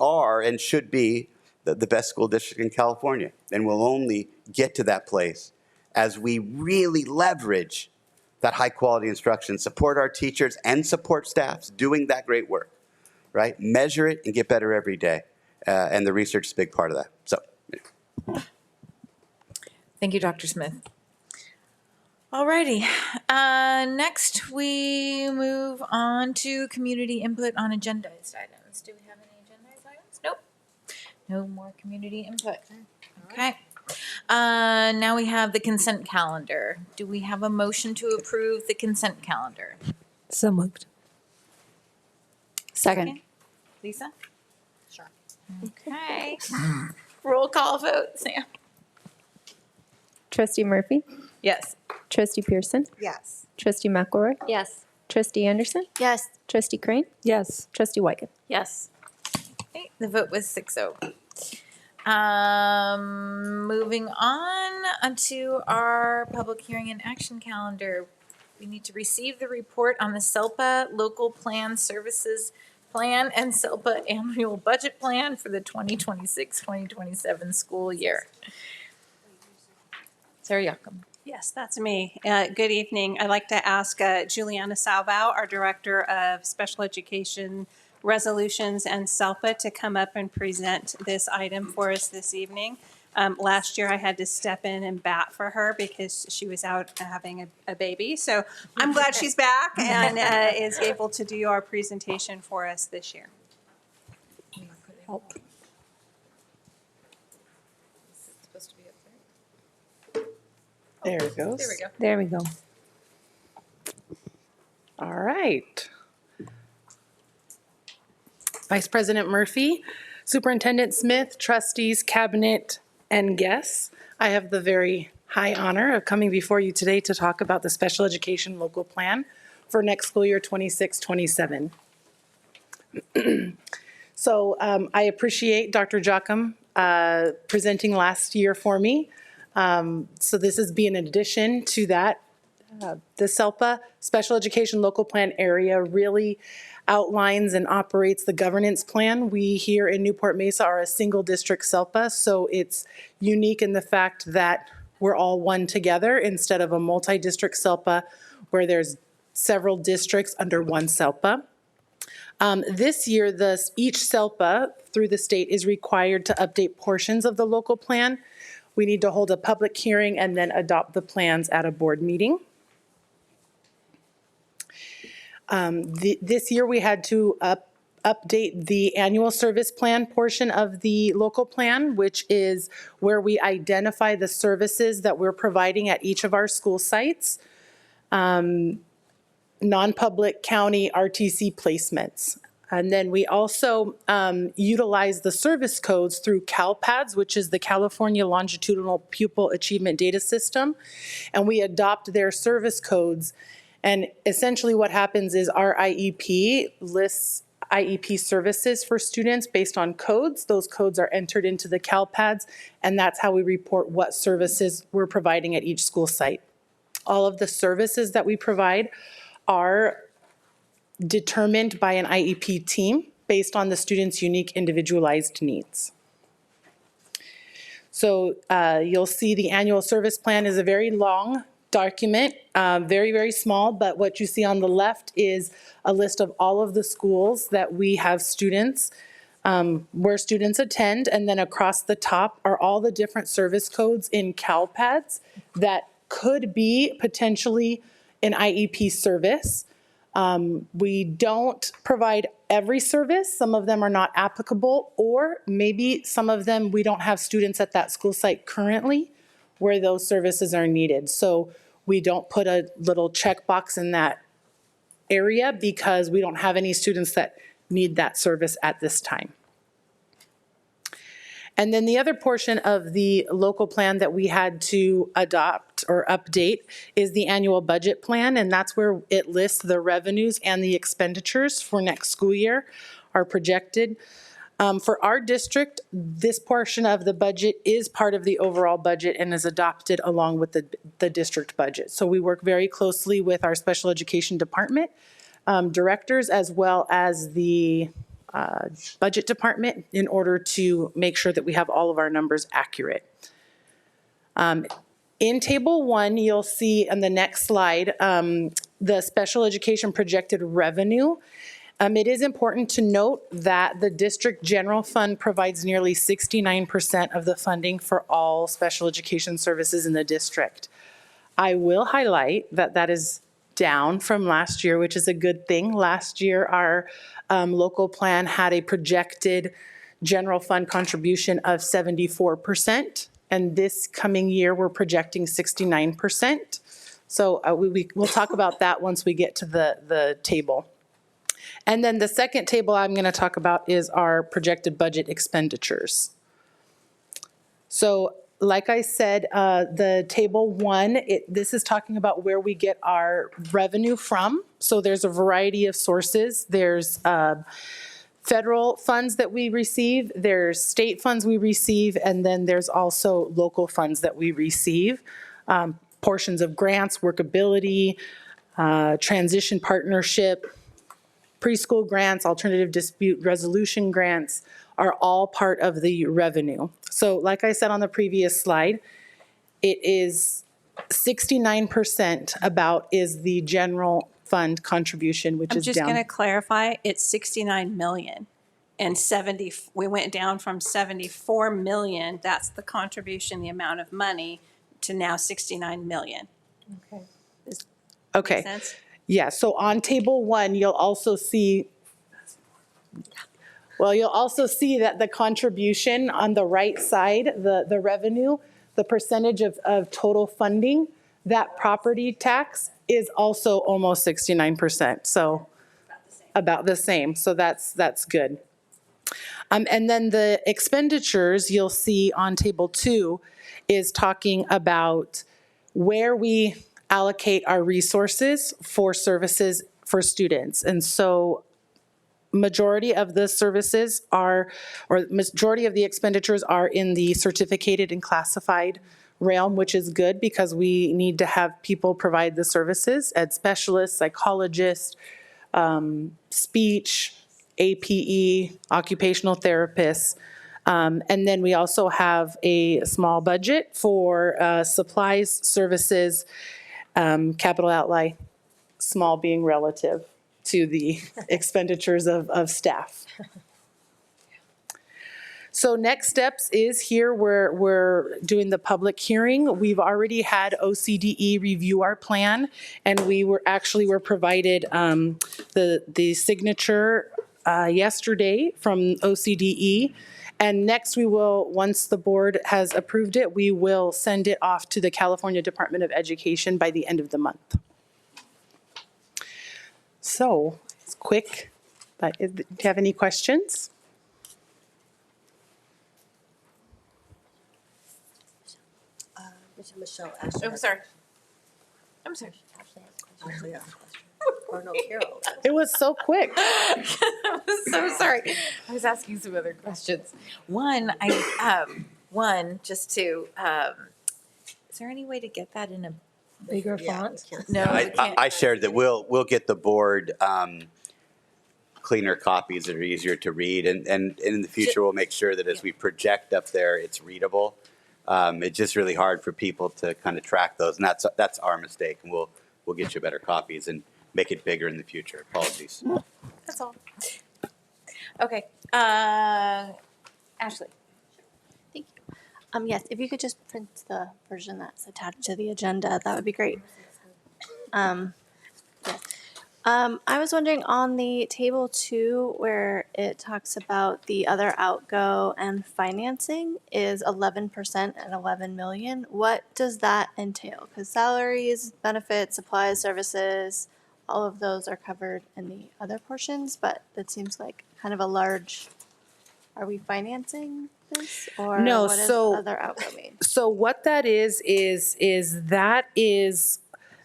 are and should be the best school district in California. And we'll only get to that place as we really leverage that high quality instruction, support our teachers and support staffs doing that great work, right? Measure it and get better every day. And the research is a big part of that. So. Thank you, Dr. Smith. Alrighty, next we move on to community input on agendized items. Do we have any agendized items? Nope. No more community input. Okay. Now we have the consent calendar. Do we have a motion to approve the consent calendar? So moved. Second. Okay. Lisa? Sure. Okay. Roll call vote, Sam. Trustee Murphy? Yes. Trustee Pearson? Yes. Trustee McElroy? Yes. Trustee Anderson? Yes. Trustee Crane? Yes. Trustee Wyken? Yes. Okay, the vote was 6-0. Moving on to our public hearing and action calendar. We need to receive the report on the SELPA Local Plan Services Plan and SELPA Annual Budget Plan for the 2026-2027 school year. Sarah Yakum. Yes, that's me. Good evening. I'd like to ask Juliana Salvao, our Director of Special Education Resolutions and SELPA, to come up and present this item for us this evening. Last year, I had to step in and bat for her because she was out having a baby. So I'm glad she's back and is able to do our presentation for us this year. There it goes. There we go. There we go. All right. Vice President Murphy, Superintendent Smith, trustees, cabinet, and guests, I have the very high honor of coming before you today to talk about the Special Education Local Plan for next school year 26-27. So I appreciate Dr. Jocham presenting last year for me. So this is being an addition to that. The SELPA, Special Education Local Plan area, really outlines and operates the governance plan. We here in Newport-Mesa are a single district SELPA, so it's unique in the fact that we're all one together instead of a multi-district SELPA where there's several districts under one SELPA. This year, each SELPA through the state is required to update portions of the local plan. We need to hold a public hearing and then adopt the plans at a board meeting. This year we had to update the annual service plan portion of the local plan, which is where we identify the services that we're providing at each of our school sites. Non-public county RTC placements. And then we also utilize the service codes through CalPADS, which is the California Longitudinal Pupil Achievement Data System, and we adopt their service codes. And essentially what happens is our IEP lists IEP services for students based on codes. Those codes are entered into the CalPADS, and that's how we report what services we're providing at each school site. All of the services that we provide are determined by an IEP team based on the student's unique individualized needs. So you'll see the annual service plan is a very long document, very, very small, but what you see on the left is a list of all of the schools that we have students, where students attend, and then across the top are all the different service codes in CalPADS that could be potentially an IEP service. We don't provide every service. Some of them are not applicable, or maybe some of them we don't have students at that school site currently where those services are needed. So we don't put a little checkbox in that area because we don't have any students that need that service at this time. And then the other portion of the local plan that we had to adopt or update is the annual budget plan, and that's where it lists the revenues and the expenditures for next school year are projected. For our district, this portion of the budget is part of the overall budget and is adopted along with the district budget. So we work very closely with our special education department directors as well as the budget department in order to make sure that we have all of our numbers accurate. In table 1, you'll see on the next slide the special education projected revenue. It is important to note that the district general fund provides nearly 69% of the funding for all special education services in the district. I will highlight that that is down from last year, which is a good thing. Last year, our local plan had a projected general fund contribution of 74%, and this coming year, we're projecting 69%. So we'll talk about that once we get to the table. And then the second table I'm going to talk about is our projected budget expenditures. So like I said, the table 1, this is talking about where we get our revenue from. So there's a variety of sources. There's federal funds that we receive, there's state funds we receive, and then there's also local funds that we receive. Portions of grants, workability, transition partnership, preschool grants, alternative dispute resolution grants are all part of the revenue. So like I said on the previous slide, it is 69% about is the general fund contribution, which I'm is just going to down. clarify, it's 69 million. And we went down from 74 million, that's the contribution, the amount of money, to now 69 million. Okay. Okay. Make sense? Yeah, so on table 1, you'll also see that the contribution on the right side, the revenue, the percentage of total funding, that property tax is also almost 69%. So about the same. So that's good. And then the expenditures you'll see on table 2 is talking about where we allocate our resources for services for students. And so majority of the services are, or majority of the expenditures are in the certificated and classified realm, which is good because we need to have people provide the services, ed specialists, psychologists, speech, APE, occupational therapists. And then we also have a small budget for supplies, services, capital outlay, small being relative to the expenditures of staff. So next steps is here we're doing the public hearing. We've already had OCDE review our plan, and we were provided the signature yesterday from OCDE. And next we will, once the board has approved it, we will send it off to the California Department of Education by the end of the month. So it's quick, but do you have any questions? Michelle, Oh, sorry. I'm sorry. Ashley asked a question. Or no, Carol. It was so quick. I'm so sorry. I was asking some other questions. One, just to, is there any way to get that in a Bigger font? No, we can't. I shared that we'll get the board cleaner copies that are easier to read, and in the future we'll make sure that as we project up there, it's readable. It's just really hard for people to kind of track those, and that's our mistake. And we'll get you better copies and make it bigger in the future. Apologies. That's all. Okay. Ashley. Thank you. Yes, if you could just print the version that's attached to the agenda, that would be great. Yes. I was wondering on the table 2 where it talks about the other outgo and financing is 11% and 11 million. What does that entail? Because salaries, benefits, supplies, services, all of those are covered in the other portions, but that seems like kind of a large, are we financing this? Or No, what does other outgo mean? So what that is that is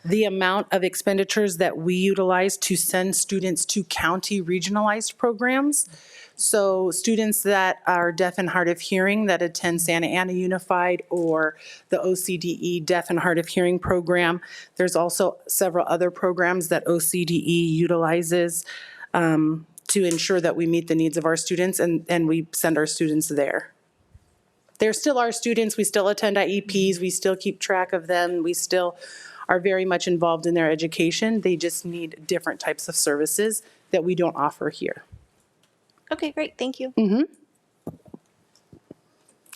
the amount of expenditures that we utilize to send students to county regionalized programs. So students that are deaf and hard of hearing that attend Santa Ana Unified or the OCDE Deaf and Hard of Hearing program. There's also several other programs that OCDE utilizes to ensure that we meet the needs of our students, and we send our students there. They're still our students. We still attend IEPs. We still keep track of them. We still are very much involved in their education. They just need different types of services that we don't offer here. Okay, great. Thank you. Mm-hmm.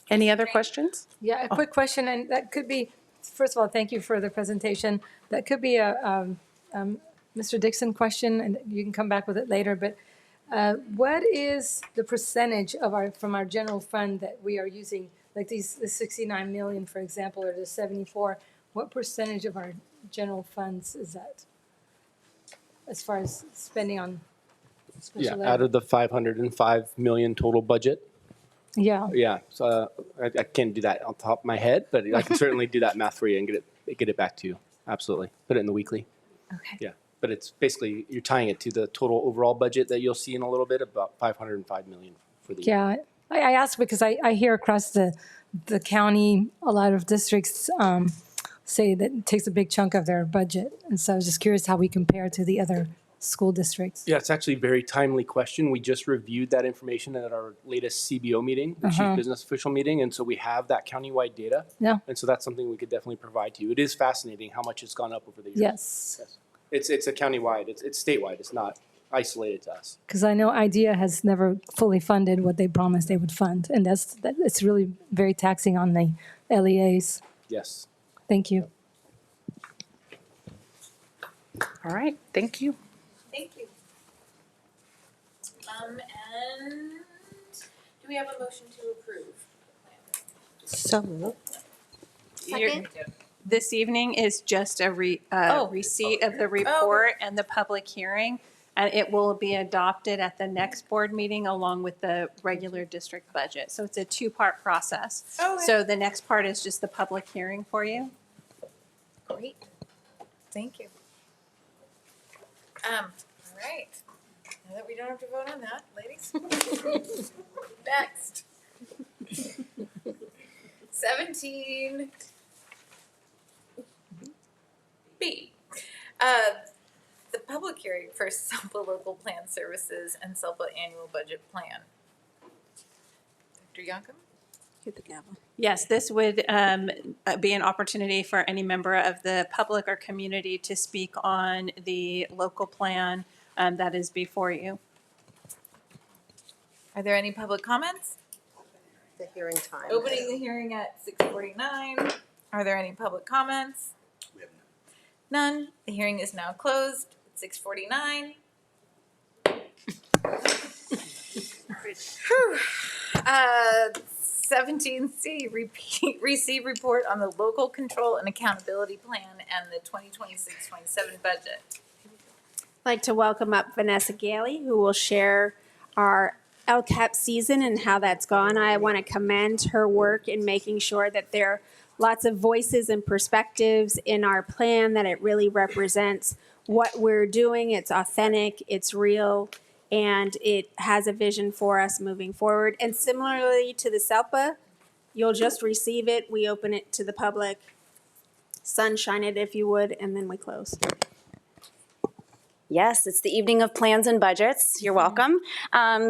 Any other questions? Yeah, a quick question, and that could be, first of all, thank you for the presentation. That could be a Mr. Dixon question, and you can come back with it later, but what is the percentage of from our general fund that we are using, like the 69 million, for example, or the 74? What percentage of our general funds is that as far as spending on special ed? Out of the 505 million total budget. Yeah. Yeah, so I can't do that on top of my head, but I can certainly do that math for you and get it back to you. Absolutely, put it in the weekly. Okay. Yeah, but it's basically you're tying it to the total overall budget that you'll see in a little bit, about 505 million for the year. Yeah, I asked because I hear across the county a lot of districts say that it takes a big chunk of their budget, and so I was just curious how we compare to the other school districts? Yeah, it's actually a very timely question. We just reviewed that information at our latest CBO meeting, the Chief Business Official meeting, and so we have that countywide data. Yeah. And so that's something we could definitely provide to you. It is fascinating how much it's gone up over the years. Yes. It's a countywide, it's statewide, it's not isolated to us. Because I know IDEA has never fully funded what they promised they would fund, and it's really very taxing on the LEAs. Yes. Thank you. All right, thank you. Thank you. And do we have a motion to approve? So moved. Second? This evening is just a receipt of the report and the public hearing, and it will be adopted at the next board meeting along with the regular district budget. So it's a two-part process. Okay. So the next part is just the public hearing for you. Great. Thank you. All right. Now that we don't have to vote on that, ladies. Next. 17. B. The public hearing for SELPA Local Plan Services and SELPA Annual Budget Plan. Dr. Yakum? Hit the gavel. Yes, this would be an opportunity for any member of the public or community to speak on the local plan that is before you. Are there any public comments? The hearing time. Opening the hearing at 6:49. Are there any public comments? We have None. The hearing is now closed at 6:49. 17C, receive report on the local control and accountability plan and the 2026-27 budget. I'd like to welcome up Vanessa Gailey, who will share our LCAP season and how that's gone. I want to commend her work in making sure that there are lots of voices and perspectives in our plan, that it really represents what we're doing. It's authentic, it's real, and it has a vision for us moving forward. And similarly to the SELPA, you'll just receive it, we open it to the public, sunshine it if you would, and then we close. Yes, it's the evening of plans and budgets. You're welcome.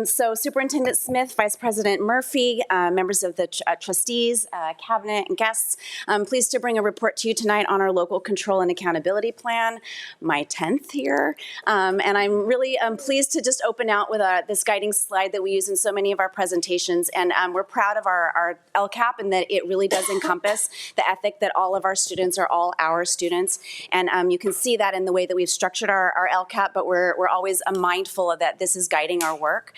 So Superintendent Smith, Vice President Murphy, members of the trustees, cabinet, and guests, I'm pleased to bring a report to you tonight on our local control and accountability plan, my 10th year. And I'm really pleased to just open out with this guiding slide that we use in so many of our presentations. And we're proud of our LCAP and that it really does encompass the ethic that all of our students are all our students. And you can see that in the way that we've structured our LCAP, but we're always mindful of that this is guiding our work.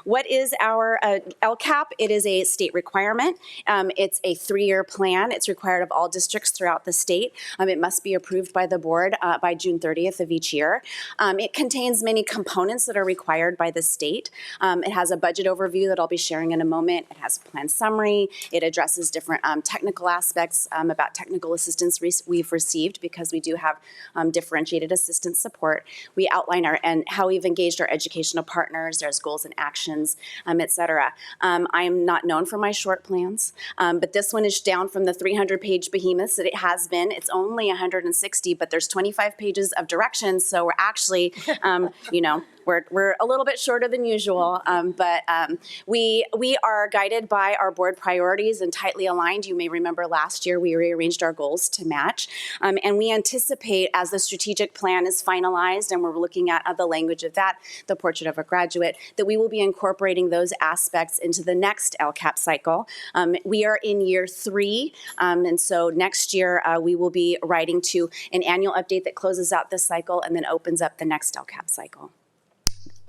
What is our LCAP? It is a state requirement. It's a 3-year plan. It's required of all districts throughout the state. It must be approved by the board by June 30th of each year. It contains many components that are required by the state. It has a budget overview that I'll be sharing in a moment. It has a plan summary. It addresses different technical aspects about technical assistance we've received, because we do have differentiated assistance support. We outline how we've engaged our educational partners, there's goals and actions, et cetera. I am not known for my short plans, but this one is down from the 300-page behemoths that it has been. It's only 160, but there's 25 pages of directions, so we're actually, we're a little bit shorter than usual, but we are guided by our board priorities and tightly aligned. You may remember last year we rearranged our goals to match, and we anticipate as the strategic plan is finalized and we're looking at the language of that, the portrait of a graduate, that we will be incorporating those aspects into the next LCAP cycle. We are in year 3, and so next year we will be writing to an annual update that closes out this cycle and then opens up the next LCAP cycle.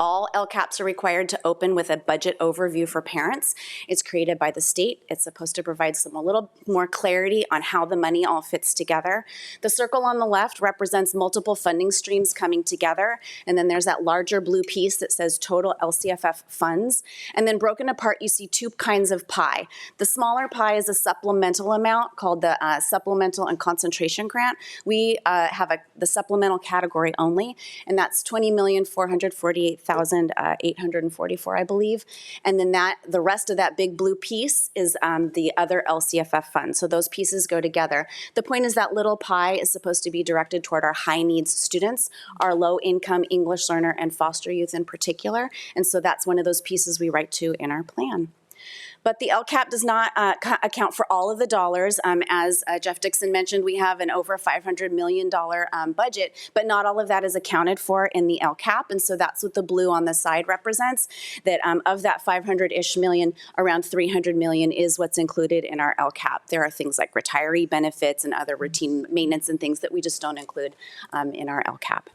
All LCAPs are required to open with a budget overview for parents. It's created by the state. It's supposed to provide a little more clarity on how the money all fits together. The circle on the left represents multiple funding streams coming together. And then there's that larger blue piece that says total LCFF funds. And then broken apart, you see 2 kinds of pie. The smaller pie is a supplemental amount called the Supplemental and Concentration Grant. We have the supplemental category only, and that's $20,448,000. $5,844, I believe. And then the rest of that big blue piece is the other LCFF fund. So those pieces go together. The point is that little pie is supposed to be directed toward our high needs students, our low income English learner and foster youth in particular. And so that's one of those pieces we write to in our plan. But the LCAP does not account for all of the dollars. As Jeff Dixon mentioned, we have an over $500 million budget, but not all of that is accounted for in the LCAP. And so that's what the blue on the side represents, that of that 500-ish million, around 300 million is what's included in our LCAP. There are things like retiree benefits and other routine maintenance and things that we just don't include in our LCAP.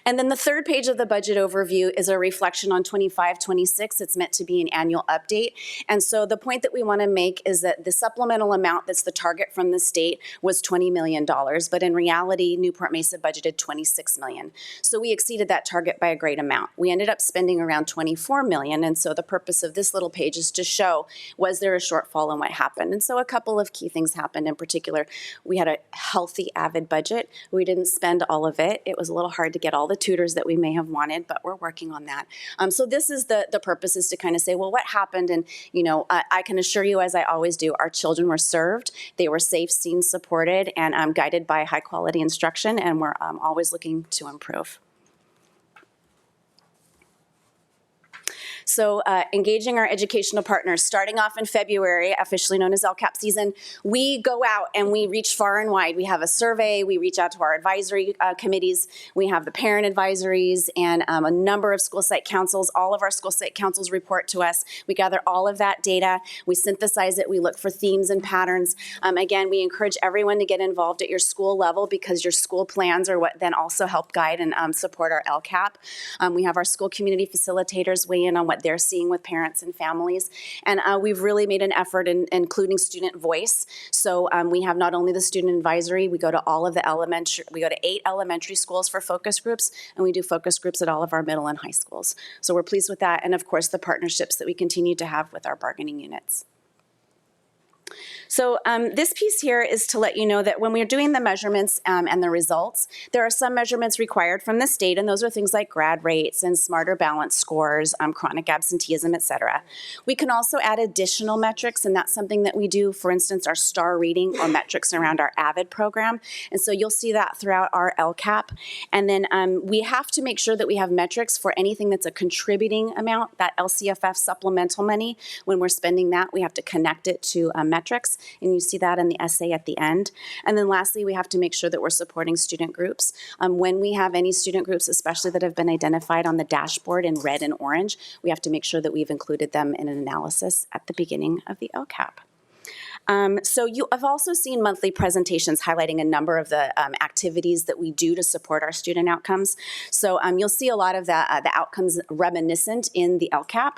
And then the third page of the budget overview is a reflection on 25-26. It's meant to be an annual update. And so the point that we want to make is that the supplemental amount that's the target from the state was $20 million, but in reality, Newport-Mesa budgeted $26 million. So we exceeded that target by a great amount. We ended up spending around $24 million, and so the purpose of this little page is to show, was there a shortfall and what happened? And so a couple of key things happened. In particular, we had a healthy AVID budget. We didn't spend all of it. It was a little hard to get all the tutors that we may have wanted, but we're working on that. So this is the purpose, is to kind of say, well, what happened? And, you know, I can assure you, as I always do, our children were served. They were safe, seen, supported, and guided by high quality instruction, and we're always looking to improve. So engaging our educational partners, starting off in February, officially known as LCAP season, we go out and we reach far and wide. We have a survey, we reach out to our advisory committees, we have the parent advisories, and a number of school site councils. All of our school site councils report to us. We gather all of that data, we synthesize it, we look for themes and patterns. Again, we encourage everyone to get involved at your school level, because your school plans are what then also help guide and support our LCAP. We have our school community facilitators weigh in on what they're seeing with parents and families. And we've really made an effort in including student voice. So we have not only the student advisory, we go to all of the we go to 8 elementary schools for focus groups, and we do focus groups at all of our middle and high schools. So we're pleased with that. And of course, the partnerships that we continue to have with our bargaining units. So this piece here is to let you know that when we're doing the measurements and the results, there are some measurements required from the state, and those are things like grad rates and smarter balance scores, chronic absenteeism, et cetera. We can also add additional metrics, and that's something that we do, for instance, our star reading or metrics around our AVID program. And so you'll see that throughout our LCAP. And then we have to make sure that we have metrics for anything that's a contributing amount, that LCFF supplemental money. When we're spending that, we have to connect it to metrics. And you see that in the essay at the end. And then lastly, we have to make sure that we're supporting student groups. When we have any student groups, especially that have been identified on the dashboard in red and orange, we have to make sure that we've included them in an analysis at the beginning of the LCAP. So you have also seen monthly presentations highlighting a number of the activities that we do to support our student outcomes. So you'll see a lot of the outcomes reminiscent in the LCAP,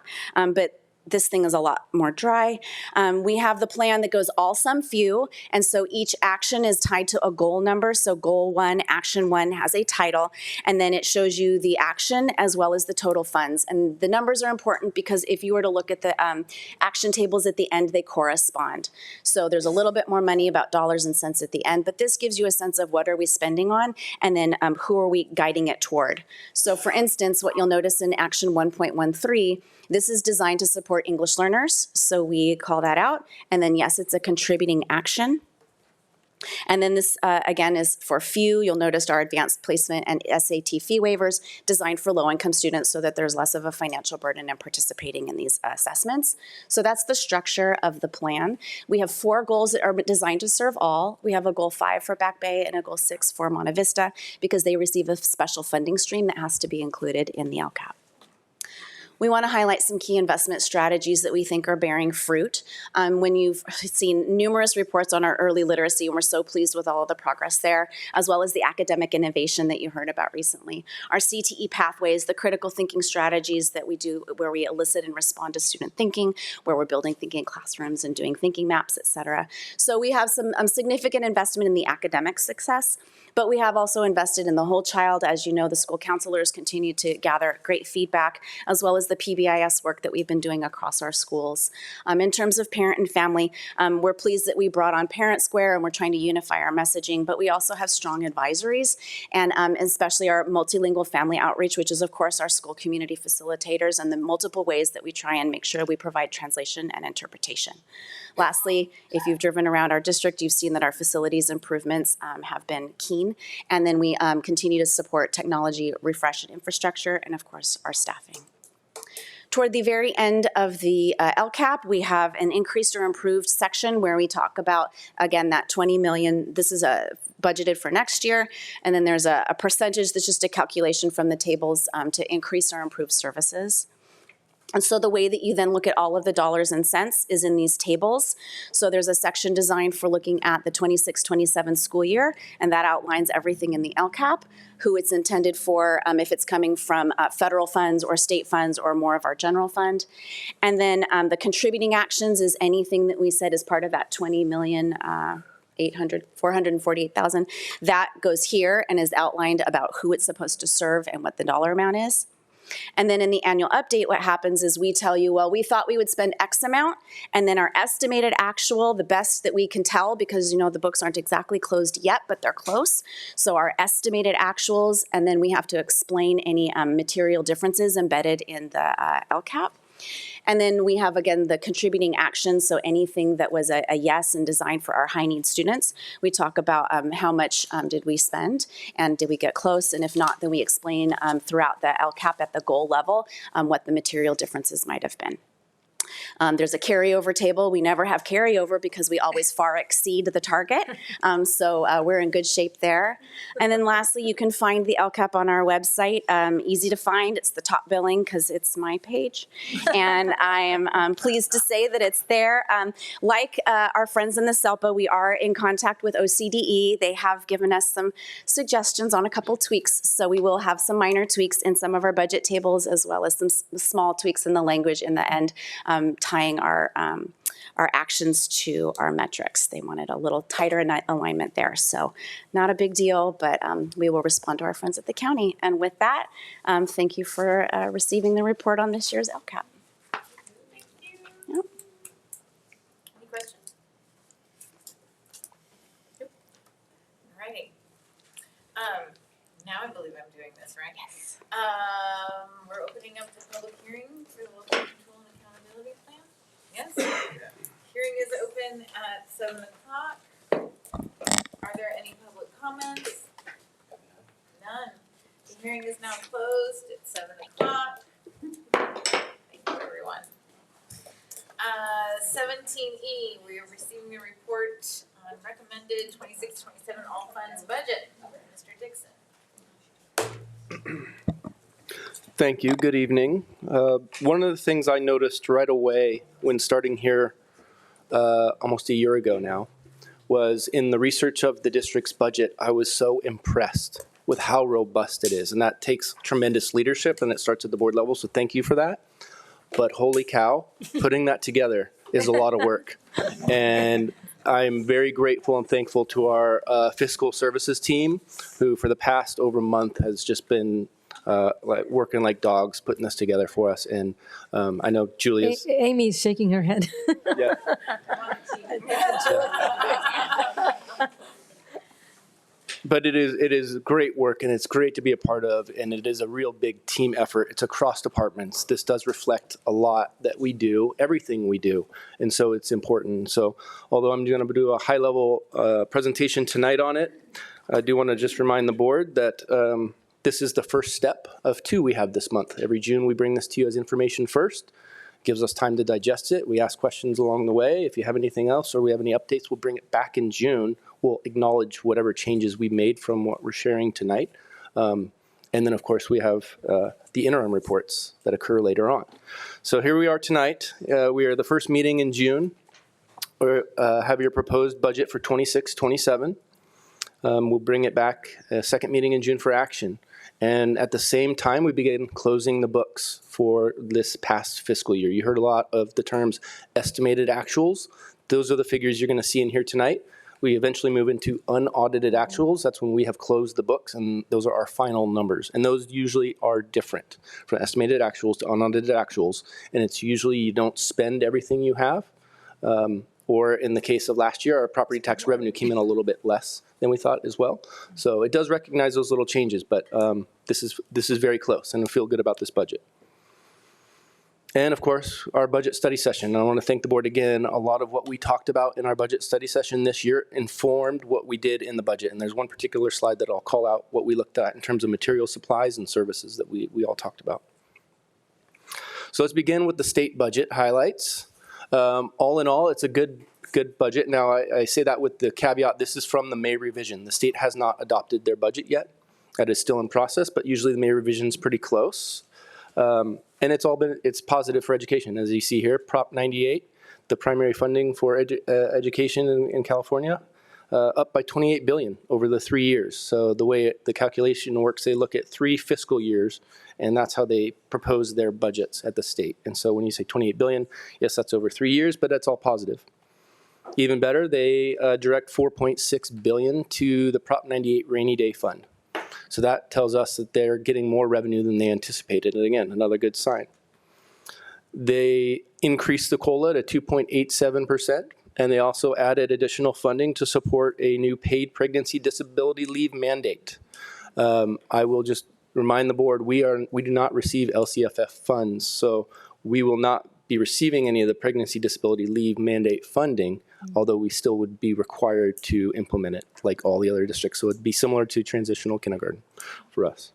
but this thing is a lot more dry. We have the plan that goes all, some, few, and so each action is tied to a goal number. So goal 1, action 1 has a title, and then it shows you the action as well as the total funds. And the numbers are important because if you were to look at the action tables at the end, they correspond. So there's a little bit more money, about dollars and cents at the end, but this gives you a sense of what are we spending on, and then who are we guiding it toward. So for instance, what you'll notice in action 1.13, this is designed to support English learners, so we call that out. And then yes, it's a contributing action. And then this, again, is for few. You'll notice our advanced placement and SAT fee waivers designed for low-income students so that there's less of a financial burden in participating in these assessments. So that's the structure of the plan. We have 4 goals that are designed to serve all. We have a goal 5 for Back Bay and a goal 6 for Monte Vista because they receive a special funding stream that has to be included in the LCAP. We want to highlight some key investment strategies that we think are bearing fruit. When you've seen numerous reports on our early literacy, and we're so pleased with all of the progress there, as well as the academic innovation that you heard about recently. Our CTE pathways, the critical thinking strategies that we do where we elicit and respond to student thinking, where we're building thinking classrooms and doing thinking maps, et cetera. So we have some significant investment in the academic success. But we have also invested in the whole child. As you know, the school counselors continue to gather great feedback, as well as as the PBIS work that we've been doing across our schools. In terms of parent and family, we're pleased that we brought on Parent Square and we're trying to unify our messaging, but we also have strong advisories and especially our multilingual family outreach, which is of course our school community facilitators and the multiple ways that we try and make sure we provide translation and interpretation. Lastly, if you've driven around our district, you've seen that our facilities improvements have been keen. And then we continue to support technology refresh and infrastructure and of course our staffing. Toward the very end of the LCAP, we have an increased or improved section where we talk about, again, that 20 million. This is budgeted for next year. And then there's a percentage that's just a calculation from the tables to increase or improve services. And so the way that you then look at all of the dollars and cents is in these tables. So there's a section designed for looking at the 26-27 school year, and that outlines everything in the LCAP, who it's intended for, if it's coming from federal funds or state funds or more of our general fund. And then the contributing actions is anything that we said is part of that 20 million 448,000. That goes here and is outlined about who it's supposed to serve and what the dollar amount is. And then in the annual update, what happens is we tell you, well, we thought we would spend X amount, and then our estimated actual, the best that we can tell, because you know the books aren't exactly closed yet, but they're close. So our estimated actuals, and then we have to explain any material differences embedded in the LCAP. And then we have, again, the contributing actions, so anything that was a yes and designed for our high-need students. We talk about how much did we spend, and did we get close, and if not, then we explain throughout the LCAP at the goal level what the material differences might have been. There's a carryover table. We never have carryover because we always far exceed the target. So we're in good shape there. And then lastly, you can find the LCAP on our website. Easy to find. It's the top billing because it's my page. And I am pleased to say that it's there. Like our friends in the SELPA, we are in contact with OCDE. They have given us some suggestions on a couple tweaks. So we will have some minor tweaks in some of our budget tables as well as some small tweaks in the language in the end. Tying our actions to our metrics. They wanted a little tighter alignment there. So not a big deal, but we will respond to our friends at the county. And with that, thank you for receiving the report on this year's LCAP. Thank you. Yep. Any questions? Nope. All righty. Now I believe I'm doing this, right? Yes. We're opening up the public hearing for the local control and accountability plan. Yes. Hearing is open at 7 o'clock. Are there any public comments? None. The hearing is now closed at 7 o'clock. Thank you, everyone. 17E, we are receiving a report on recommended 26-27 all funds budget. Mr. Dixon. Thank you. Good evening. One of the things I noticed right away when starting here almost a year ago now was in the research of the district's budget, I was so impressed with how robust it is. And that takes tremendous leadership, and it starts at the board level, so thank you for that. But holy cow, putting that together is a lot of work. And I'm very grateful and thankful to our fiscal services team, who for the past over a month has just been working like dogs, putting this together for us. And I know Julia's. Amy's shaking her head. Yeah. But it is great work, and it's great to be a part of, and it is a real big team effort. It's across departments. This does reflect a lot that we do, everything we do, and so it's important. So although I'm going to do a high-level presentation tonight on it, I do want to just remind the board that this is the first step of 2 we have this month. Every June we bring this to you as information first. It gives us time to digest it. We ask questions along the way. If you have anything else or we have any updates, we'll bring it back in June. We'll acknowledge whatever changes we made from what we're sharing tonight. And then, of course, we have the interim reports that occur later on. So here we are tonight. We are the first meeting in June. We have your proposed budget for 26-27. We'll bring it back, a second meeting in June for action. And at the same time, we begin closing the books for this past fiscal year. You heard a lot of the terms estimated actuals. Those are the figures you're going to see in here tonight. We eventually move into unaudited actuals. That's when we have closed the books, and those are our final numbers. And those usually are different from estimated actuals to unaudited actuals. And it's usually you don't spend everything you have. Or in the case of last year, our property tax revenue came in a little bit less than we thought as well. So it does recognize those little changes, but this is very close, and I feel good about this budget. And of course, our budget study session. I want to thank the board again. A lot of what we talked about in our budget study session this year informed what we did in the budget. And there's one particular slide that I'll call out what we looked at in terms of material supplies and services that we all talked about. So let's begin with the state budget highlights. All in all, it's a good budget. Now, I say that with the caveat, this is from the May revision. The state has not adopted their budget yet. That is still in process, but usually the May revision is pretty close. And it's positive for education. As you see here, Prop 98, the primary funding for education in California, up by $28 billion over the 3 years. So the way the calculation works, they look at 3 fiscal years, and that's how they propose their budgets at the state. And so when you say $28 billion, yes, that's over 3 years, but that's all positive. Even better, they direct $4.6 billion to the Prop 98 Rainy Day Fund. So that tells us that they're getting more revenue than they anticipated. And again, another good sign. They increased the COLA to 2.87%, and they also added additional funding to support a new paid pregnancy disability leave mandate. I will just remind the board, we do not receive LCFF funds, so we will not be receiving any of the pregnancy disability leave mandate funding, although we still would be required to implement it like all the other districts. So it'd be similar to transitional kindergarten for us.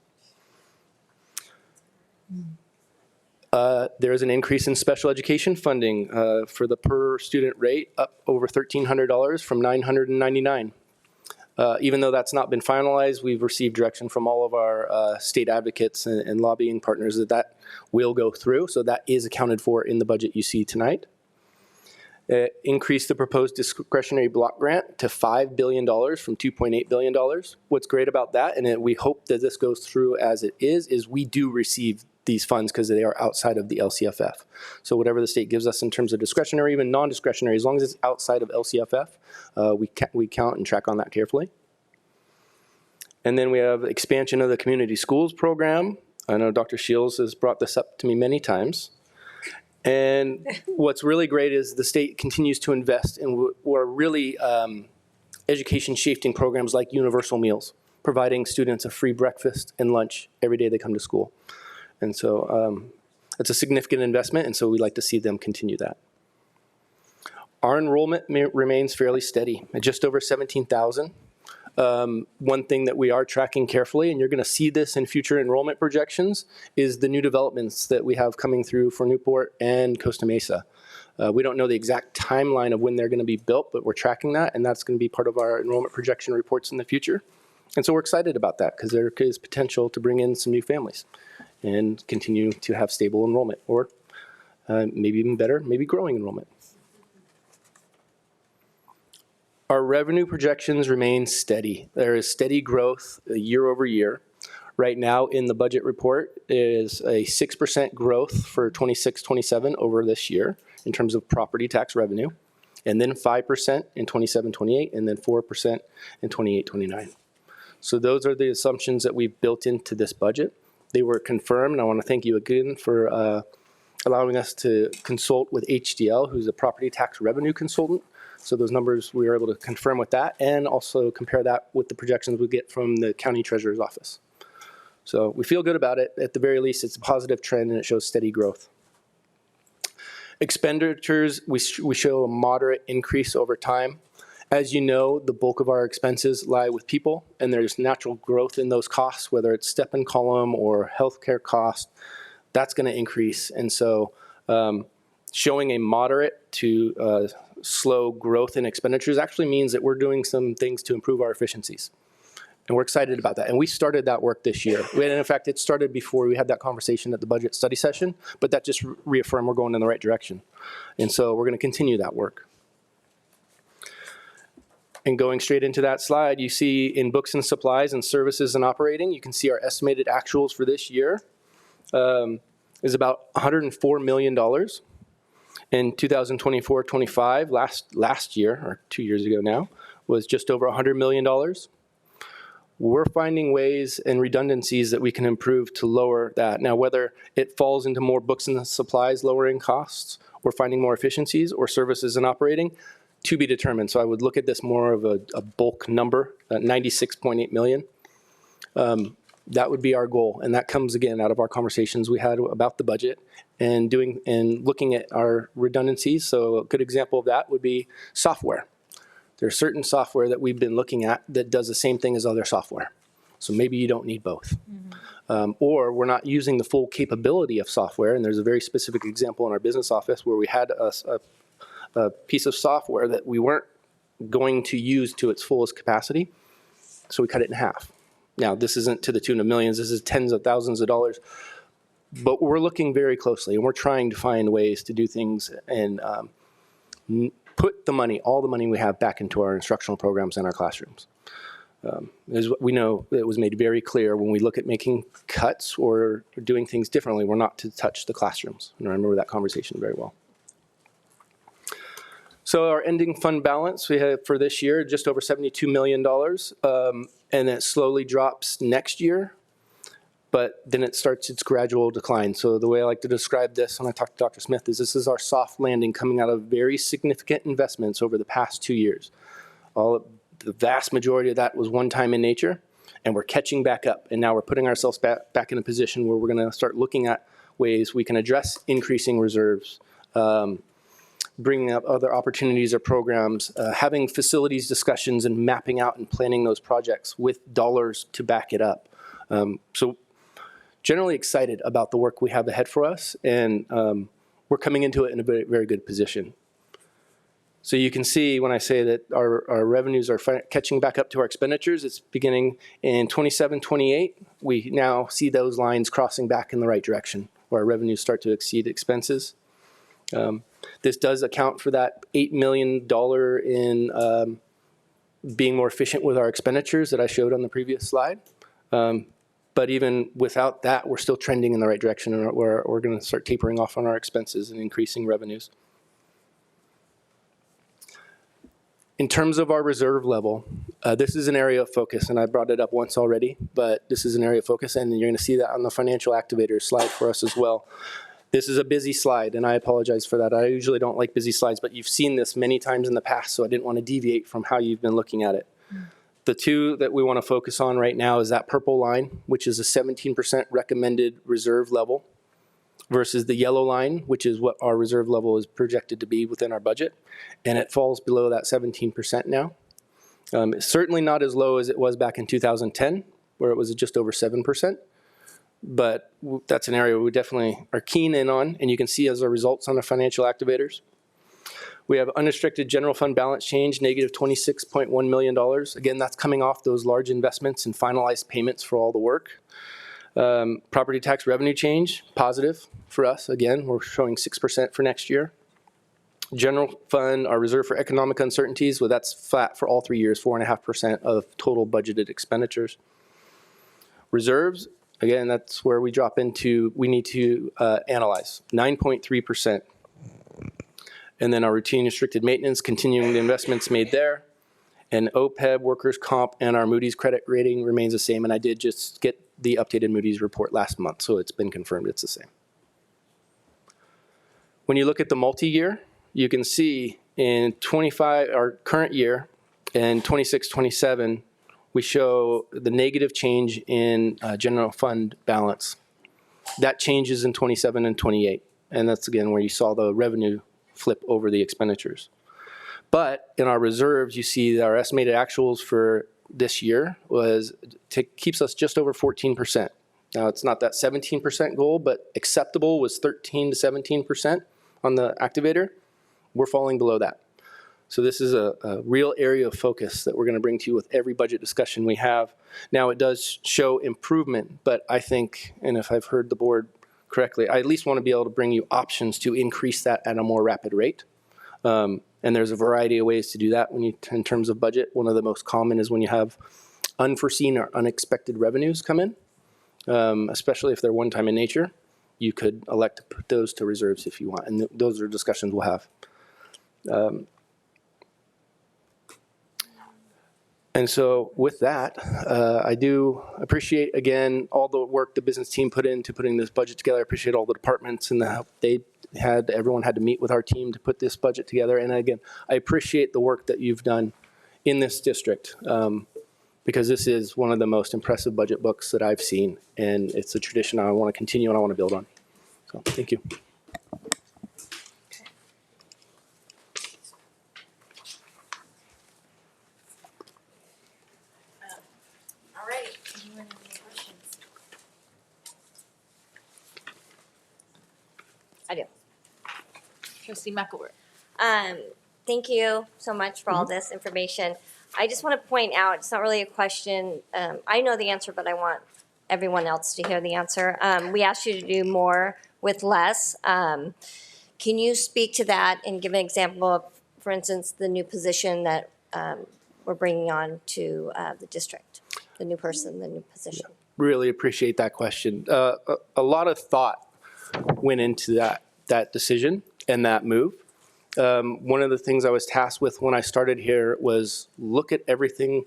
There is an increase in special education funding for the per student rate, up over $1,300 from $999. Even though that's not been finalized, we've received direction from all of our state advocates and lobbying partners that will go through. So that is accounted for in the budget you see tonight. Increase the proposed discretionary block grant to $5 billion from $2.8 billion. What's great about that, and we hope that this goes through as it is we do receive these funds because they are outside of the LCFF. So whatever the state gives us in terms of discretionary, even non-discretionary, as long as it's outside of LCFF, we count and track on that carefully. And then we have expansion of the community schools program. I know Dr. Shields has brought this up to me many times. And what's really great is the state continues to invest in what are really education-shifting programs like universal meals, providing students a free breakfast and lunch every day they come to school. And so it's a significant investment, and so we'd like to see them continue that. Our enrollment remains fairly steady at just over 17,000. One thing that we are tracking carefully, and you're going to see this in future enrollment projections, is the new developments that we have coming through for Newport and Costa Mesa. We don't know the exact timeline of when they're going to be built, but we're tracking that, and that's going to be part of our enrollment projection reports in the future. And so we're excited about that because there is potential to bring in some new families and continue to have stable enrollment, or maybe even better, maybe growing enrollment. Our revenue projections remain steady. There is steady growth year over year. Right now in the budget report is a 6% growth for 26-27 over this year in terms of property tax revenue, and then 5% in 27-28, and then 4% in 28-29. So those are the assumptions that we've built into this budget. They were confirmed, and I want to thank you again for allowing us to consult with HDL, who's a property tax revenue consultant. So those numbers, we were able to confirm with that and also compare that with the projections we get from the county treasurer's office. So we feel good about it. At the very least, it's a positive trend and it shows steady growth. Expenditures, we show a moderate increase over time. As you know, the bulk of our expenses lie with people, and there's natural growth in those costs, whether it's step and column or healthcare cost, that's going to increase. And so showing a moderate to slow growth in expenditures actually means that we're doing some things to improve our efficiencies. And we're excited about that. And we started that work this year. And in fact, it started before we had that conversation at the budget study session, but that just reaffirmed we're going in the right direction. And so we're going to continue that work. And going straight into that slide, you see in books and supplies and services and operating, you can see our estimated actuals for this year is about $104 million. In 2024-25, last year, or 2 years ago now, was just over $100 million. We're finding ways and redundancies that we can improve to lower that. Now, whether it falls into more books and supplies, lowering costs, or finding more efficiencies, or services and operating, to be determined. So I would look at this more of a bulk number, 96.8 million. That would be our goal, and that comes again out of our conversations we had about the budget and looking at our redundancies. So a good example of that would be software. There's certain software that we've been looking at that does the same thing as other software. So maybe you don't need both. Or we're not using the full capability of software, and there's a very specific example in our business office where we had a piece of software that we weren't going to use to its fullest capacity, so we cut it in half. Now, this isn't to the tune of millions, this is tens of thousands of dollars, but we're looking very closely, and we're trying to find ways to do things and put the money, all the money we have, back into our instructional programs and our classrooms. As we know, it was made very clear when we look at making cuts or doing things differently, we're not to touch the classrooms. And I remember that conversation very well. So our ending fund balance, we have for this year just over $72 million, and it slowly drops next year, but then it starts its gradual decline. So the way I like to describe this when I talk to Dr. Smith is this is our soft landing coming out of very significant investments over the past 2 years. The vast majority of that was one-time in nature, and we're catching back up, and now we're putting ourselves back in a position where we're going to start looking at ways we can address increasing reserves, bringing up other opportunities or programs, having facilities discussions and mapping out and planning those projects with dollars to back it up. So generally excited about the work we have ahead for us, and we're coming into it in a very, very good position. So you can see when I say that our revenues are catching back up to our expenditures, it's beginning in 27, 28. We now see those lines crossing back in the right direction, where our revenues start to exceed expenses. This does account for that $8 million in being more efficient with our expenditures that I showed on the previous slide. But even without that, we're still trending in the right direction, and we're going to start tapering off on our expenses and increasing revenues. In terms of our reserve level, this is an area of focus, and I brought it up once already, but this is an area of focus, and you're going to see that on the financial activators slide for us as well. This is a busy slide, and I apologize for that. I usually don't like busy slides, but you've seen this many times in the past, so I didn't want to deviate from how you've been looking at it. The two that we want to focus on right now is that purple line, which is a 17% recommended reserve level, versus the yellow line, which is what our reserve level is projected to be within our budget, and it falls below that 17% now. It's certainly not as low as it was back in 2010, where it was just over 7%, but that's an area we definitely are keen in on, and you can see as our results on the financial activators. We have unrestricted general fund balance change, negative $26.1 million. Again, that's coming off those large investments and finalized payments for all the work. Property tax revenue change, positive for us. Again, we're showing 6% for next year. General fund, our reserve for economic uncertainties, well, that's flat for all 3 years, 4.5% of total budgeted expenditures. Reserves, again, that's where we drop into, we need to analyze, 9.3%. And then our routine restricted maintenance, continuing the investments made there. And OPEB, workers' comp, and our Moody's credit rating remains the same. And I did just get the updated Moody's report last month, so it's been confirmed it's the same. When you look at the multi-year, you can see in 25, our current year, and 26, 27, we show the negative change in general fund balance. That changes in 27 and 28. And that's, again, where you saw the revenue flip over the expenditures. But in our reserves, you see that our estimated actuals for this year keeps us just over 14%. Now, it's not that 17% goal, but acceptable was 13 to 17% on the activator. We're falling below that. So this is a real area of focus that we're going to bring to you with every budget discussion we have. Now, it does show improvement, but I think, and if I've heard the board correctly, I at least want to be able to bring you options to increase that at a more rapid rate. And there's a variety of ways to do that in terms of budget. One of the most common is when you have unforeseen or unexpected revenues come in, especially if they're one-time in nature. You could elect to put those to reserves if you want, and those are discussions we'll have. And so with that, I do appreciate, again, all the work the business team put into putting this budget together. I appreciate all the departments and the help they had. Everyone had to meet with our team to put this budget together. And again, I appreciate the work that you've done in this district, because this is one of the most impressive budget books that I've seen. And it's a tradition I want to continue and I want to build on. So thank you. All right. Anyone have any questions? I do. Trustee McElroy. Thank you so much for all this information. I just want to point out, it's not really a question. I know the answer, but I want everyone else to hear the answer. We asked you to do more with less. Can you speak to that and give an example of, for instance, the new position that we're bringing on to the district, the new person, the new position? Really appreciate that question. A lot of thought went into that decision and that move. One of the things I was tasked with when I started here was look at everything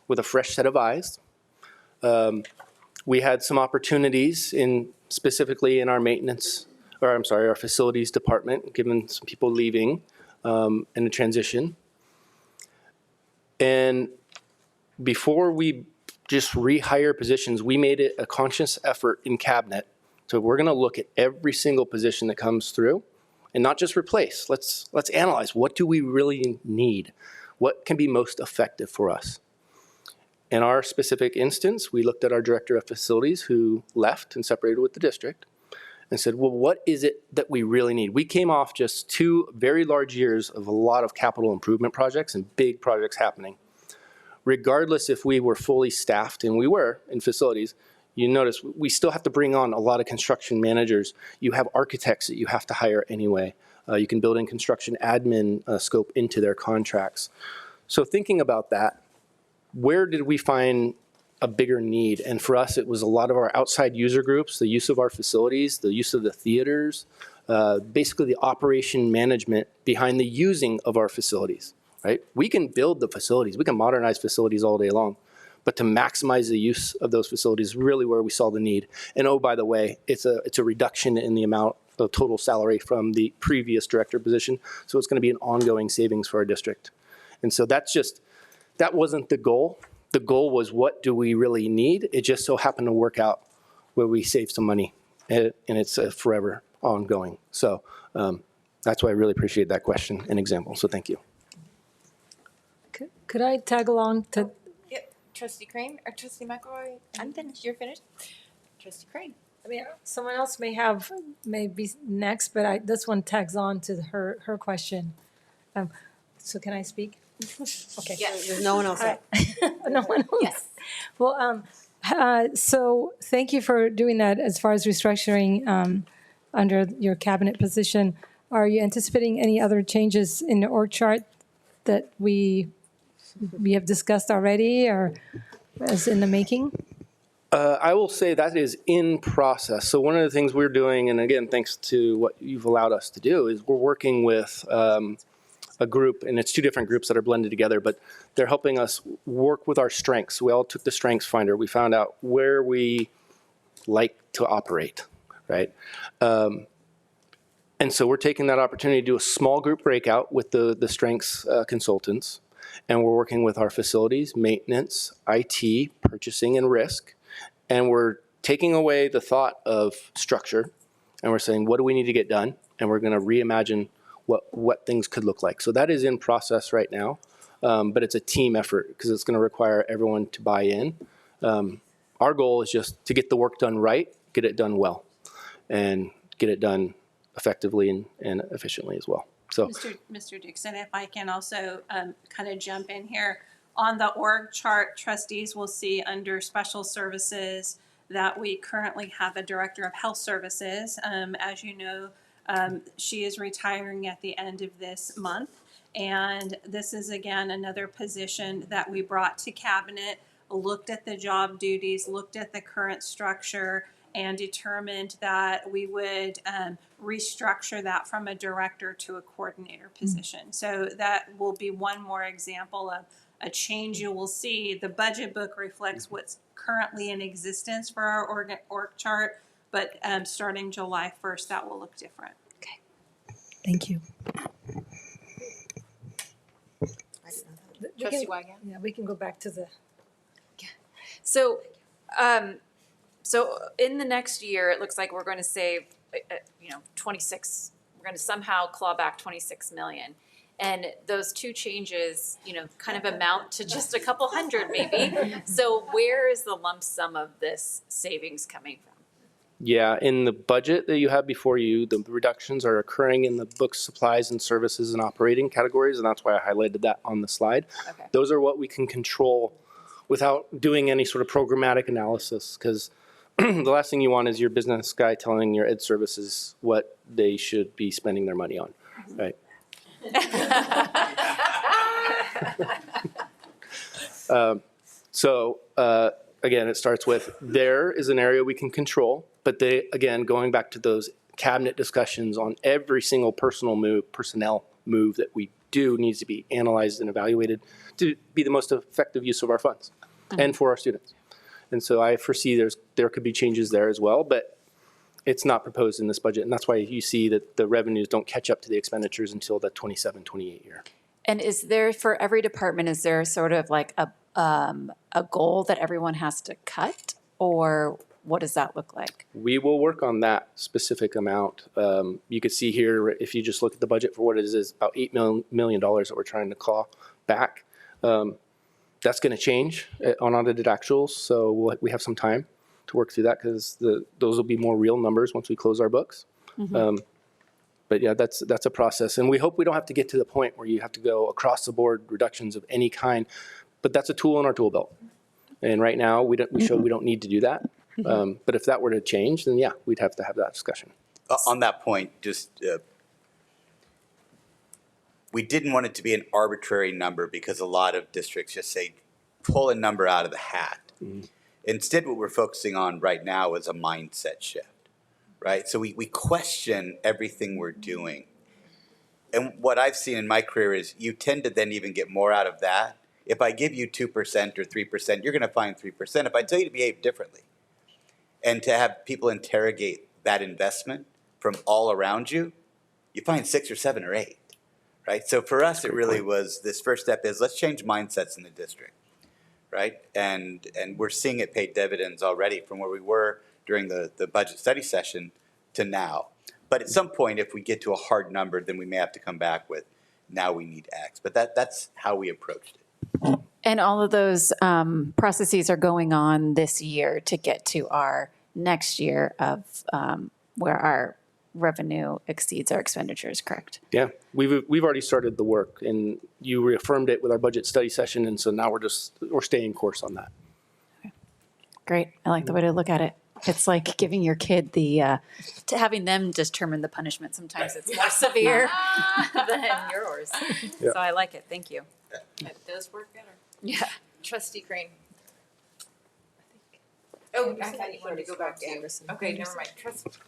with a fresh set of eyes. We had some opportunities specifically in our our facilities department, given some people leaving in a transition. And before we just rehire positions, we made it a conscious effort in cabinet. So we're going to look at every single position that comes through and not just replace. Let's analyze, what do we really need? What can be most effective for us? In our specific instance, we looked at our director of facilities who left and separated with the district and said, well, what is it that we really need? We came off just 2 very large years of a lot of capital improvement projects and big projects happening. Regardless if we were fully staffed, and we were in facilities, you notice we still have to bring on a lot of construction managers. You have architects that you have to hire anyway. You can build in construction admin scope into their contracts. So thinking about that, where did we find a bigger need? And for us, it was a lot of our outside user groups, the use of our facilities, the use of the theaters, basically the operation management behind the using of our facilities, right? We can build the facilities, we can modernize facilities all day long, but to maximize the use of those facilities is really where we saw the need. And oh, by the way, it's a reduction in the amount of total salary from the previous director position, so it's going to be an ongoing savings for our district. And so that wasn't the goal. The goal was, what do we really need? It just so happened to work out where we saved some money, and it's forever ongoing. So that's why I really appreciate that question and example. So thank you. Could I tag along to? Yep. Trustee Crane or Trustee McElroy? I'm finished. You're finished. Trustee Crane. I mean, someone else may be next, but this one tags on to her question. So can I speak? Okay. Yes. There's no one else. No one else. Yes. Well, so thank you for doing that. As far as restructuring under your cabinet position, are you anticipating any other changes in the org chart that we have discussed already, or is in the making? I will say that is in process. So one of the things we're doing, and again, thanks to what you've allowed us to do, is we're working with a group, and it's 2 different groups that are blended together, but they're helping us work with our strengths. We all took the Strengths Finder. We found out where we like to operate, right? And so we're taking that opportunity to do a small group breakout with the strengths consultants, and we're working with our facilities, maintenance, IT, purchasing, and risk, and we're taking away the thought of structure, and we're saying, what do we need to get done? And we're going to reimagine what things could look like. So that is in process right now, but it's a team effort because it's going to require everyone to buy in. Our goal is just to get the work done right, get it done well, and get it done effectively and efficiently as well. So, Mr. Dixon, if I can also kind of jump in here. On the org chart, trustees will see under special services that we currently have a director of health services. As you know, she is retiring at the end of this month. And this is, again, another position that we brought to cabinet, looked at the job duties, looked at the current structure, and determined that we would restructure that from a director to a coordinator position. So that will be one more example of a change you will see. The budget book reflects what's currently in existence for our org chart, but starting July 1st, that will look different. Thank you. Trustee Wygant? Yeah, we can go back to the. So, so in the next year, it looks like we're going to save, 26. We're going to somehow claw back 26 million, and those two changes, kind of amount to just a couple hundred, maybe. So, where is the lump sum of this savings coming from? Yeah, in the budget that you have before you, the reductions are occurring in the books, supplies, and services and operating categories, and that's why I highlighted that on the slide. Okay. Those are what we can control without doing any sort of programmatic analysis, because the last thing you want is your business guy telling your ed services what they should be spending their money on, right? Again, it starts with there is an area we can control, but going back to those cabinet discussions on every single personnel move that we do needs to be analyzed and evaluated to be the most effective use of our funds and for our students. And so I foresee there could be changes there as well, but it's not proposed in this budget. And that's why you see that the revenues don't catch up to the expenditures until the 27-28 year. And is there, for every department, is there sort of like a goal that everyone has to cut, or what does that look like? We will work on that specific amount. You could see here, if you just look at the budget for what it is about $8 million that we're trying to claw back. That's going to change on audited actuals, so we have some time to work through that because those will be more real numbers once we close our books. Mm-hmm. But yeah, that's a process, and we hope we don't have to get to the point where you have to go across the board reductions of any kind. But that's a tool in our tool belt, and right now we show we don't need to do that. But if that were to change, then yeah, we'd have to have that discussion. On that point, we didn't want it to be an arbitrary number because a lot of districts just say, pull a number out of the hat. Mm-hmm. Instead, what we're focusing on right now is a mindset shift, right? So we question everything we're doing. And what I've seen in my career is you tend to then even get more out of that. If I give you 2% or 3%, you're going to find 3%. If I tell you to behave differently, and to have people interrogate that investment from all around you, you find 6 or 7 or 8, right? So for us, it really was this first step is let's change mindsets in the district, right? And we're seeing it pay dividends already from where we were during the budget study session to now. But at some point, if we get to a hard number, then we may have to come back with, now we need X. But that's how we approached it. And all of those processes are going on this year to get to our next year of where our revenue exceeds our expenditures, correct? Yeah, we've already started the work, and you reaffirmed it with our budget study session, and so now we're staying course on that. Okay. Great, I like the way to look at it. It's like giving your kid to having them determine the punishment. Sometimes it's more severe than yours. Yeah. So I like it. Thank you. It does work better. Yeah. Trustee Crane. Oh, I thought you wanted to go back to Anderson. Okay, never mind.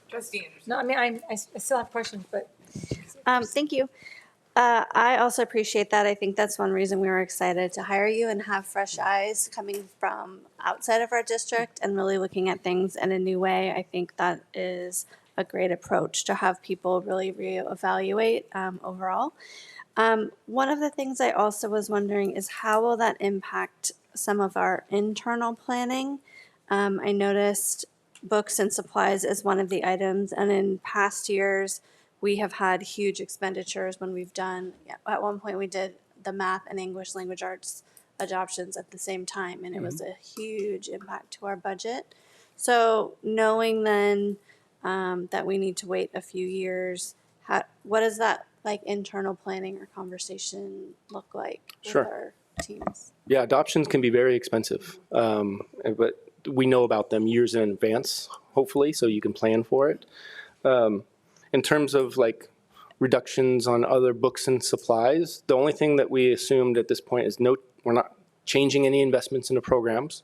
Trustee Anderson. No, I mean, I still have questions, but. Thank you. I also appreciate that. I think that's one reason we were excited to hire you and have fresh eyes coming from outside of our district and really looking at things in a new way. I think that is a great approach to have people really reevaluate overall. One of the things I also was wondering is how will that impact some of our internal planning? I noticed books and supplies as one of the items, and in past years, we have had huge expenditures when we've done, at one point we did the math and English language arts adoptions at the same time, and it was a huge impact to our budget. So knowing then that we need to wait a few years, what does that like internal planning or conversation look like with our teams? Yeah, adoptions can be very expensive, but we know about them years in advance, hopefully, so you can plan for it. In terms of like reductions on other books and supplies, the only thing that we assumed at this point is we're not changing any investments into programs.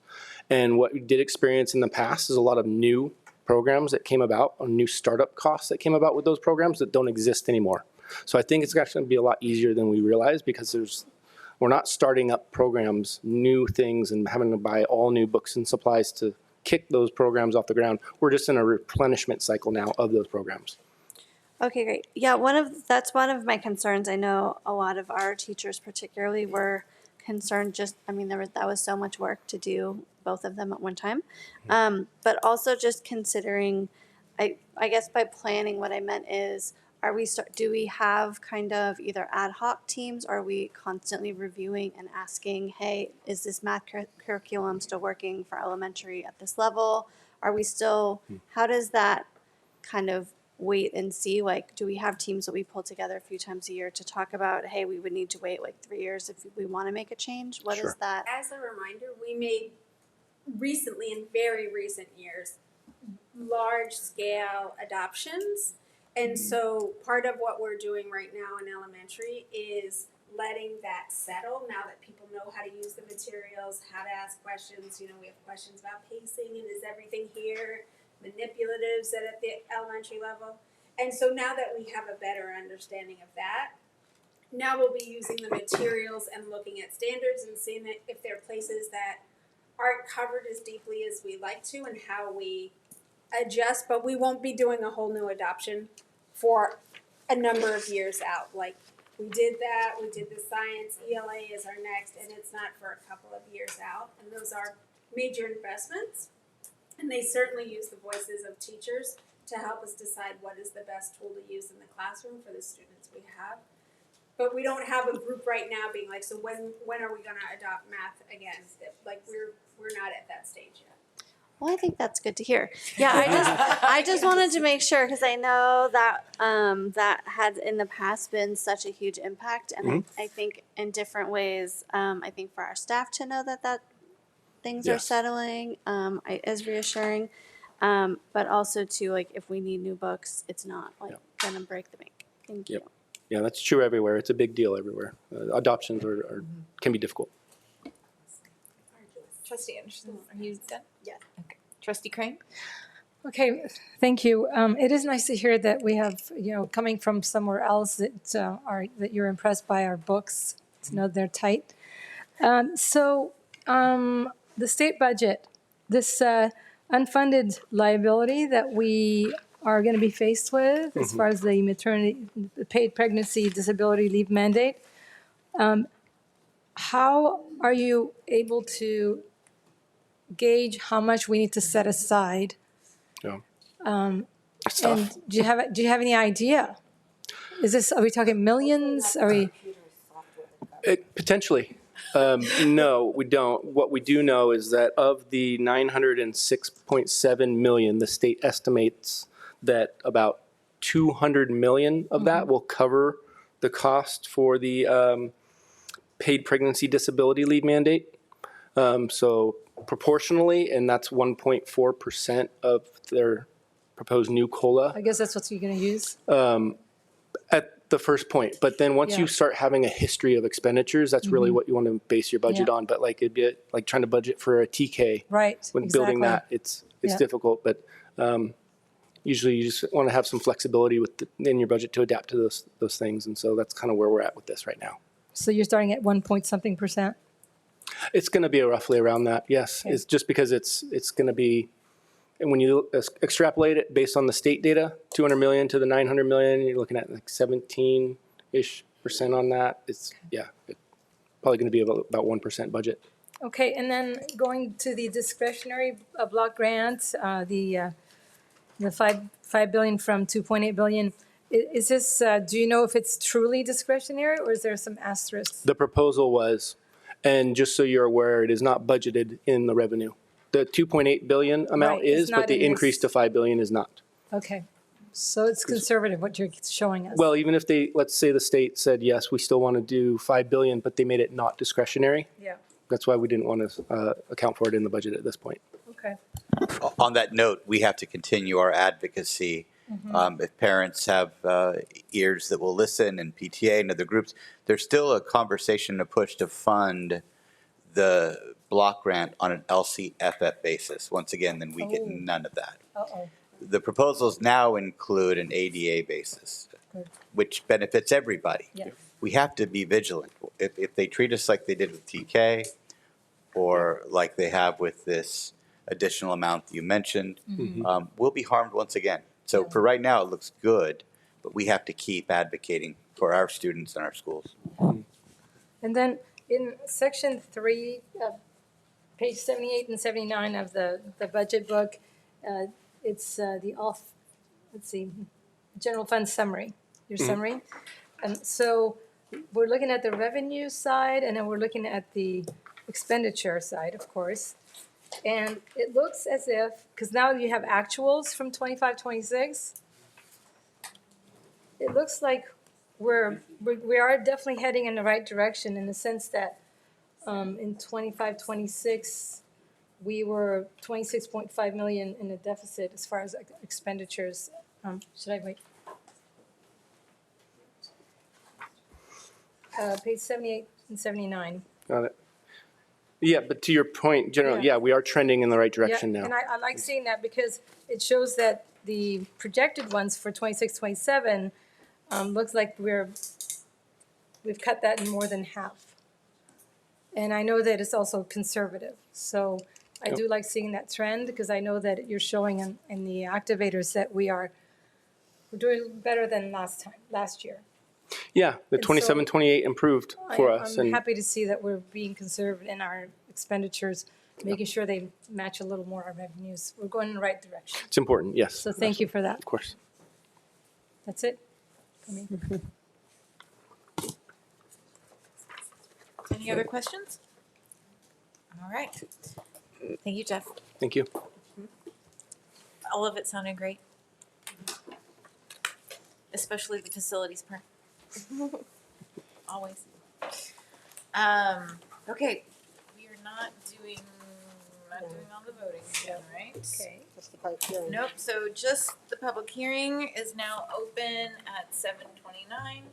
And what we did experience in the past is a lot of new programs that came about, or new startup costs that came about with those programs that don't exist anymore. So I think it's actually going to be a lot easier than we realize, because we're not starting up programs, new things, and having to buy all new books and supplies to kick those programs off the ground. We're just in a replenishment cycle now of those programs. Okay, great. Yeah, that's one of my concerns. I know a lot of our teachers particularly were concerned that was so much work to do both of them at one time. But also just considering, I guess by planning, what I meant is, do we have kind of either ad hoc teams, or are we constantly reviewing and asking, hey, is this math curriculum still working for elementary at this level? Are we still, how does that kind of wait and see? Like, do we have teams that we pull together a few times a year to talk about, hey, we would need to wait like 3 years if we want to make a change? What is that? As a reminder, we made recently, in very recent years, large-scale adoptions. And so part of what we're doing right now in elementary is letting that settle now that people know how to use the materials, how to ask questions. You know, we have questions about pacing and is everything here, manipulatives at the elementary level. And so now that we have a better understanding of that, now we'll be using the materials and looking at standards and seeing if there are places that aren't covered as deeply as we like to, and how we adjust, but we won't be doing a whole new adoption for a number of years out. Like, we did that, we did the science, ELA is our next, and it's not for a couple of years out. And those are major investments. And they certainly use the voices of teachers to help us decide what is the best tool to use in the classroom for the students we have. But we don't have a group right now being like, so when are we going to adopt math again? Like, we're not at that stage yet. Well, I think that's good to hear. Yeah, I just wanted to make sure, because I know that that had in the past been such a huge impact, and I think in different ways, I think for our staff to know that things are settling is reassuring, but also to, like, if we need new books, it's not like gonna break the bank. Thank you. Yeah, that's true everywhere. It's a big deal everywhere. Adoptions can be difficult. Trustee Anderson, are you done? Yeah. Okay. Trustee Crane? Okay, thank you. It is nice to hear that we have, coming from somewhere else that you're impressed by our books, to know they're tight. So the state budget, this unfunded liability that we are going to be faced with as far as the paid pregnancy disability leave mandate, how are you able to gauge how much we need to set aside? And do you have any idea? Are we talking millions? Are we? Potentially. No, we don't. What we do know is that of the $906.7 million, the state estimates that about $200 million of that will cover the cost for the paid pregnancy disability leave mandate. So proportionally, and that's 1.4% of their proposed new COLA. I guess that's what you're going to use. At the first point, but then once you start having a history of expenditures, that's really what you want to base your budget on. But like it'd be like trying to budget for a TK. Right. When building that, it's difficult. But usually you just want to have some flexibility in your budget to adapt to those things, and so that's kind of where we're at with this right now. So you're starting at 1-point-something%. It's going to be roughly around that. Yes, it's just because it's going to be. And when you extrapolate it based on the state data, 200 million to the 900 million, you're looking at like 17-ish% on that. It's probably going to be about 1% budget. Okay, and then going to the discretionary block grant, the $5 billion from $2.8 billion. Is this? Do you know if it's truly discretionary, or is there some asterisks? The proposal was, and just so you're aware, it is not budgeted in the revenue. The $2.8 billion amount is, but the increase to $5 billion is not. Okay. So it's conservative what you're showing us. Well, even if let's say the state said, yes, we still want to do $5 billion, but they made it not discretionary. Yeah. That's why we didn't want to account for it in the budget at this point. Okay. On that note, we have to continue our advocacy. If parents have ears that will listen, and PTA and other groups, there's still a conversation to push to fund the block grant on an LCFF basis. Once again, then we get none of that. Uh-oh. The proposals now include an ADA basis, Good. which benefits everybody. Yeah. We have to be vigilant. If they treat us like they did with TK, or like they have with this additional amount that you mentioned, we'll be harmed once again. So for right now, it looks good, but we have to keep advocating for our students and our schools. And then in section 3, page 78 and 79 of the budget book, it's general fund summary, your summary. And so we're looking at the revenue side, and then we're looking at the expenditure side, of course. And it looks as if, because now you have actuals from 25-26, it looks like we are definitely heading in the right direction in the sense that in 25-26, we were 26.5 million in a deficit as far as expenditures. Should I wait? Page 78 and 79. Got it. Yeah, but to your point, generally, we are trending in the right direction now. And I like seeing that because it shows that the projected ones for 26-27 looks like we've cut that in more than half. And I know that it's also conservative. So I do like seeing that trend because I know that you're showing in the activators that we're doing better than last year. Yeah, the And so 27-28 improved for us. I'm And happy to see that we're being conservative in our expenditures, making sure they match a little more our revenues. We're going in the right direction. it's important, yes. So thank you for that. Of course. That's it for me. Any other questions? All right. Thank you, Jeff. Thank you. All of it sounded great. Especially the facilities part. Always. Okay, we are not doing all the voting again, right? Okay. Nope, so just the public hearing is now open at 7:29.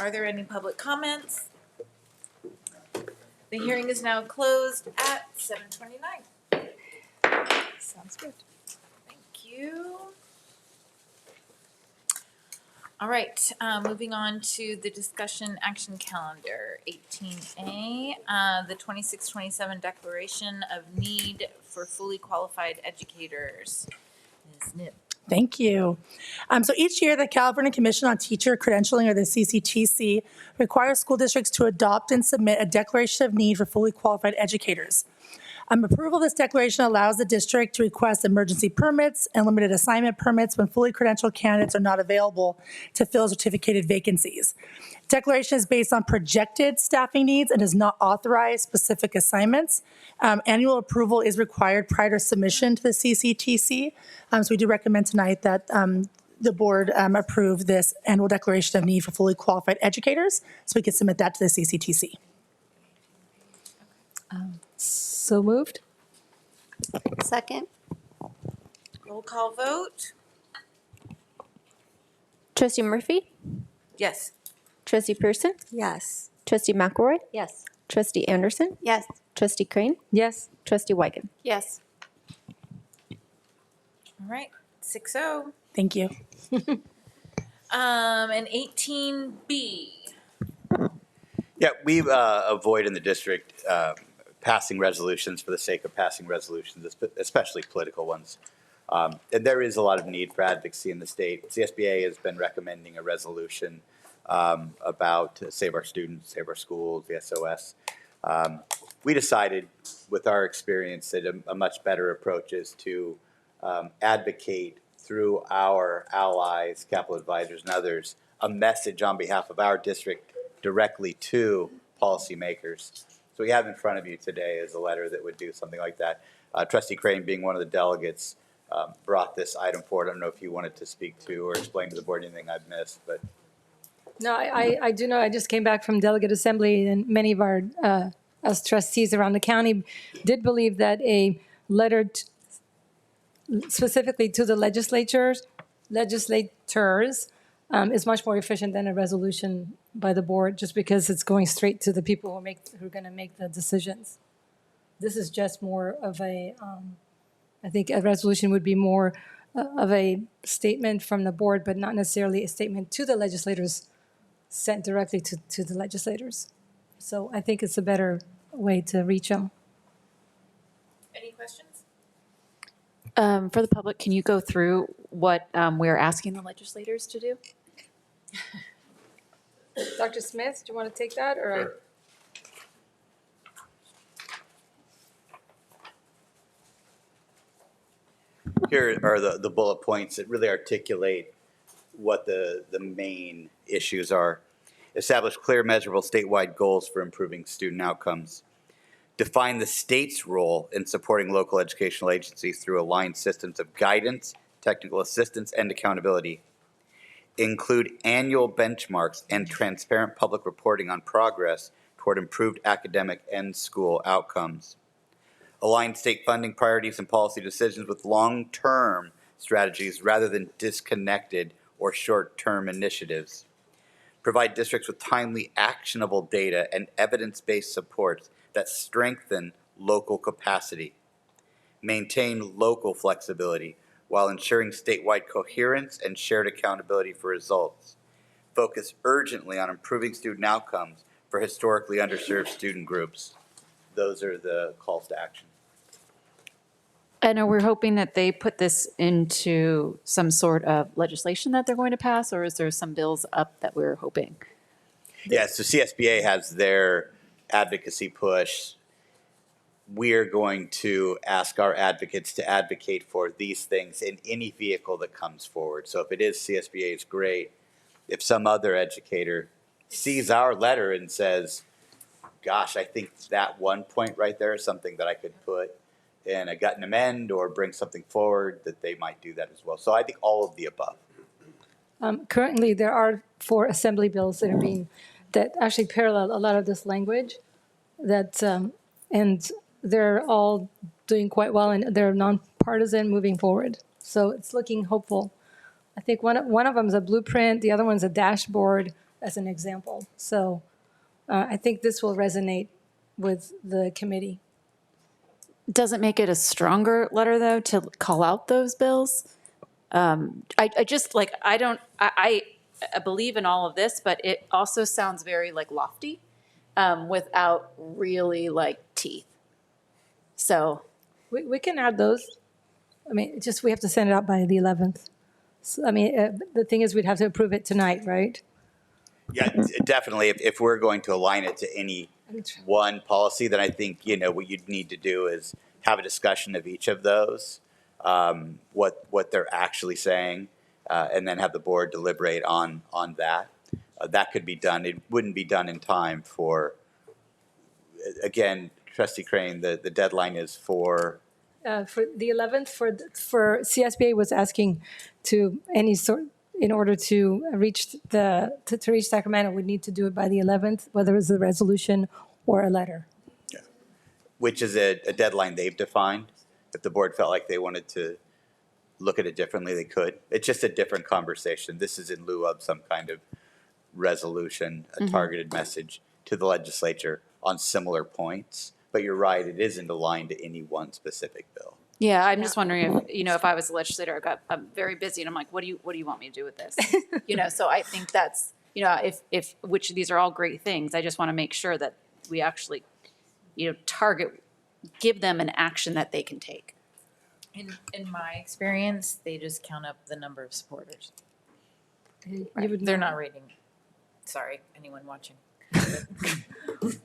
Are there any public comments? The hearing is now closed at 7:29. Sounds good. Thank you. All right, moving on to the discussion action calendar, 18A, the 26-27 declaration of need for fully qualified educators. Ms. Nip. Thank you. So each year, the California Commission on Teacher Credentialing, or the CCTC, requires school districts to adopt and submit a declaration of need for fully qualified educators. Approval of this declaration allows the district to request emergency permits and limited assignment permits when fully credentialed candidates are not available to fill certificated vacancies. Declaration is based on projected staffing needs and does not authorize specific assignments. Annual approval is required prior to submission to the CCTC. So we do recommend tonight that the board approve this annual declaration of need for fully qualified educators so we can submit that to the CCTC. So moved. Second. Roll call vote. Trustee Murphy? Yes. Trustee Pearson? Yes. Trustee McElroy? Yes. Trustee Anderson? Yes. Trustee Crane? Yes. Trustee Wygan? Yes. All right, 6-0. Thank you. And 18B. Yeah, we avoid in the district passing resolutions for the sake of passing resolutions, especially political ones. And there is a lot of need for advocacy in the state. CSBA has been recommending a resolution about save our students, save our schools, the SOS. We decided with our experience that a much better approach is to advocate through our allies, capital advisors and others, a message on behalf of our district directly to policymakers. So we have in front of you today is a letter that would do something like that. Trustee Crane, being one of the delegates, brought this item forward. I don't know if you wanted to speak to or explain to the board anything I've missed, but. No, I do know. I just came back from delegate assembly, and many of our us trustees around the county did believe that a letter specifically to the legislators is much more efficient than a resolution by the board, just because it's going straight to the people who are going to make the decisions. This is just more of a, I think a resolution would be more of a statement from the board, but not necessarily a statement to the legislators sent directly to the legislators. So I think it's a better way to reach them. Any questions? For the public, can you go through what we're asking the legislators to do? Dr. Smith, do you want to take that, or? Sure. Here are the bullet points that really articulate what the main issues are. Establish clear, measurable statewide goals for improving student outcomes. Define the state's role in supporting local educational agencies through aligned systems of guidance, technical assistance, and accountability. Include annual benchmarks and transparent public reporting on progress toward improved academic and school outcomes. Align state funding priorities and policy decisions with long-term strategies rather than disconnected or short-term initiatives. Provide districts with timely, actionable data and evidence-based supports that strengthen local capacity. Maintain local flexibility while ensuring statewide coherence and shared accountability for results. Focus urgently on improving student outcomes for historically underserved student groups. Those are the calls to action. And are we hoping that they put this into some sort of legislation that they're going to pass, or is there some bills up that we're hoping? Yeah, so CSBA has their advocacy push. We're going to ask our advocates to advocate for these things in any vehicle that comes forward. So if it is CSBA, it's great. If some other educator sees our letter and says, gosh, I think that one point right there is something that I could put in a gut and amend or bring something forward, that they might do that as well. So I think all of the above. Currently, there are 4 assembly bills that are that actually parallel a lot of this language, that, and they're all doing quite well, and they're nonpartisan moving forward. So it's looking hopeful. I think one of them is a blueprint, the other one's a dashboard, as an example. So I think this will resonate with the committee. Doesn't make it a stronger letter, though, to call out those bills? I just, like, I believe in all of this, but it also sounds very, like, lofty without really, like, teeth. So. We can add those. I mean, just we have to send it out by the 11th. So, I mean, the thing is, we'd have to approve it tonight, right? Yeah, definitely. If we're going to align it to any one policy, then I think, what you'd need to do is have a discussion of each of those, what they're actually saying, and then have the board deliberate on that. That could be done. It wouldn't be done in time for, again, Trustee Crane, the deadline is for the 11th, for CSBA was asking to any sort, in order to reach to reach Sacramento, we need to do it by the 11th, whether it's a resolution or a letter. Yeah. Which is a deadline they've defined. If the board felt like they wanted to look at it differently, they could. It's just a different conversation. This is in lieu of some kind of resolution, a targeted message to the legislature on similar points. But you're right, it isn't aligned to any one specific bill. Yeah, I'm just wondering if, if I was a legislator, I'm very busy and I'm like, what do you want me to do with this? So I think that's, if which these are all great things, I just want to make sure that we actually, target, give them an action that they can take. In my experience, they just count up the number of supporters. They're not reading. Sorry, anyone watching.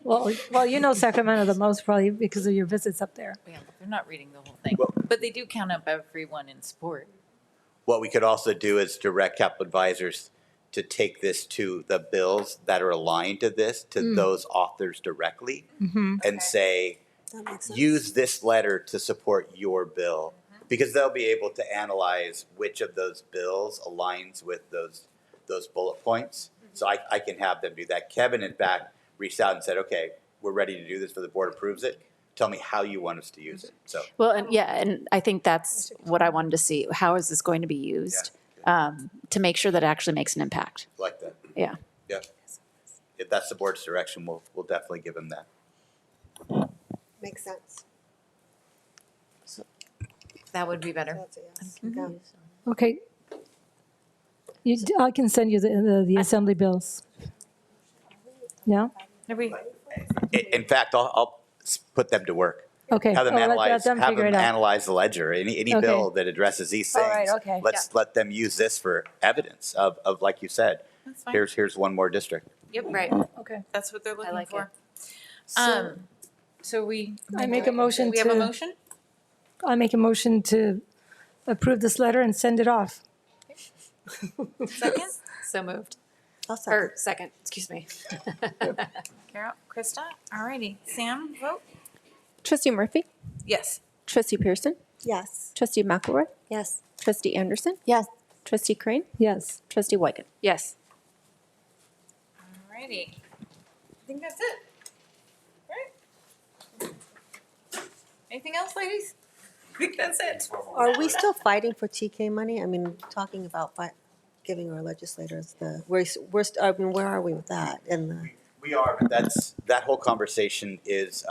Well, Sacramento the most probably because of your visits up there. Yeah, they're not reading the whole thing, but they do count up everyone in support. What we could also do is direct capital advisors to take this to the bills that are aligned to this, to those authors directly, and say, use this letter to support your bill, because they'll be able to analyze which of those bills aligns with those bullet points. So I can have them do that. Kevin, in fact, reached out and said, okay, we're ready to do this, but the board approves it. Tell me how you want us to use it. So. Well, and I think that's what I wanted to see. How is this going to be used? Yeah. to make sure that it actually makes an impact. Like that. Yeah. Yeah. If that's the board's direction, we'll definitely give them that. Makes sense. That would be better. Okay. I can send you the assembly bills. Yeah? In fact, I'll put them to work. Okay. Have them Let analyze. them Have figure them it out. analyze the ledger. Any Okay. bill that addresses these All things. right, okay. Let's let them use this for evidence of like you said. That's fine. Here's one more district. Yep, right. Okay. That's what they're looking like for. So- So we. I make a motion We have a to- motion? I make a motion to approve this letter and send it off. Second? So moved. I'll second. Or second, excuse me. Carol, Krista? All righty. Sam, vote? Trustee Murphy? Yes. Trustee Pearson? Yes. Trustee McElroy? Yes. Trustee Anderson? Yes. Trustee Crane? Yes. Trustee Wyken? Yes. All righty. I think that's it. Right? Anything else, ladies? I think that's it. Are we still fighting for TK money? I mean, talking about giving our legislators where are we with that? We are, but that whole conversation is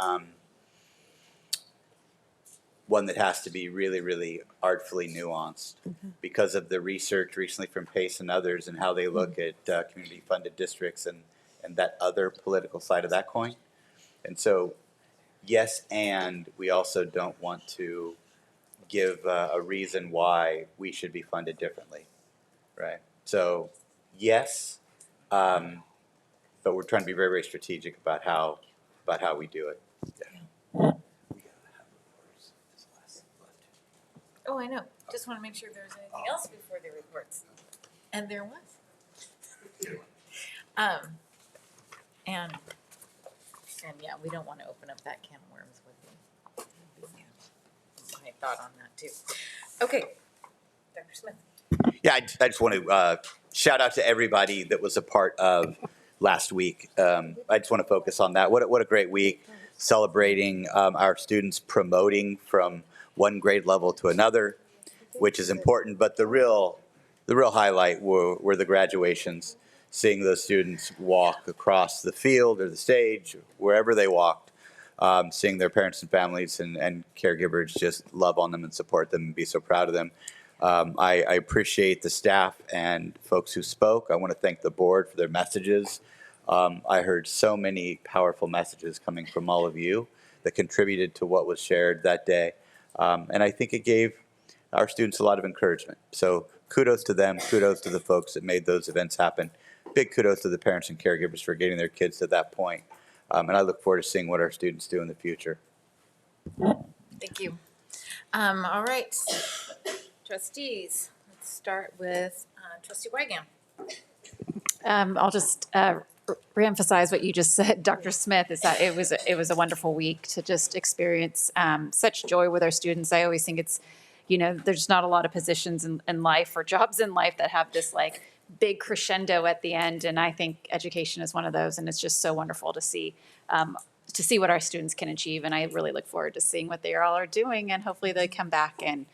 one that has to be really, really artfully nuanced because of the research recently from PACE and others and how they look at community-funded districts and that other political side of that coin. And so, yes, and we also don't want to give a reason why we should be funded differently, right? So, yes, but we're trying to be very, very strategic about how we do it. Yeah. Oh, I know. Just want to make sure there was anything else before the reports. And there was. And yeah, we don't want to open up that can of worms with you. My thought on that too. Okay, Dr. Smith. Yeah, I just want to shout out to everybody that was a part of last week. I just want to focus on that. What a great week, celebrating our students promoting from one grade level to another, which is important. But the real highlight were the graduations, seeing those students walk across the field or the stage, wherever they walked, seeing their parents and families and caregivers just love on them and support them and be so proud of them. I appreciate the staff and folks who spoke. I want to thank the board for their messages. I heard so many powerful messages coming from all of you that contributed to what was shared that day. And I think it gave our students a lot of encouragement. So kudos to them, kudos to the folks that made those events happen. Big kudos to the parents and caregivers for getting their kids to that point. And I look forward to seeing what our students do in the future. Thank you. All right, trustees, let's start with Trustee Wygant. I'll just reemphasize what you just said, Dr. Smith, is that it was a wonderful week to just experience such joy with our students. I always think it's, there's not a lot of positions in life or jobs in life that have this like big crescendo at the end, and I think education is one of those, and it's just so wonderful to see what our students can achieve, and I really look forward to seeing what they all are doing, and hopefully they come back and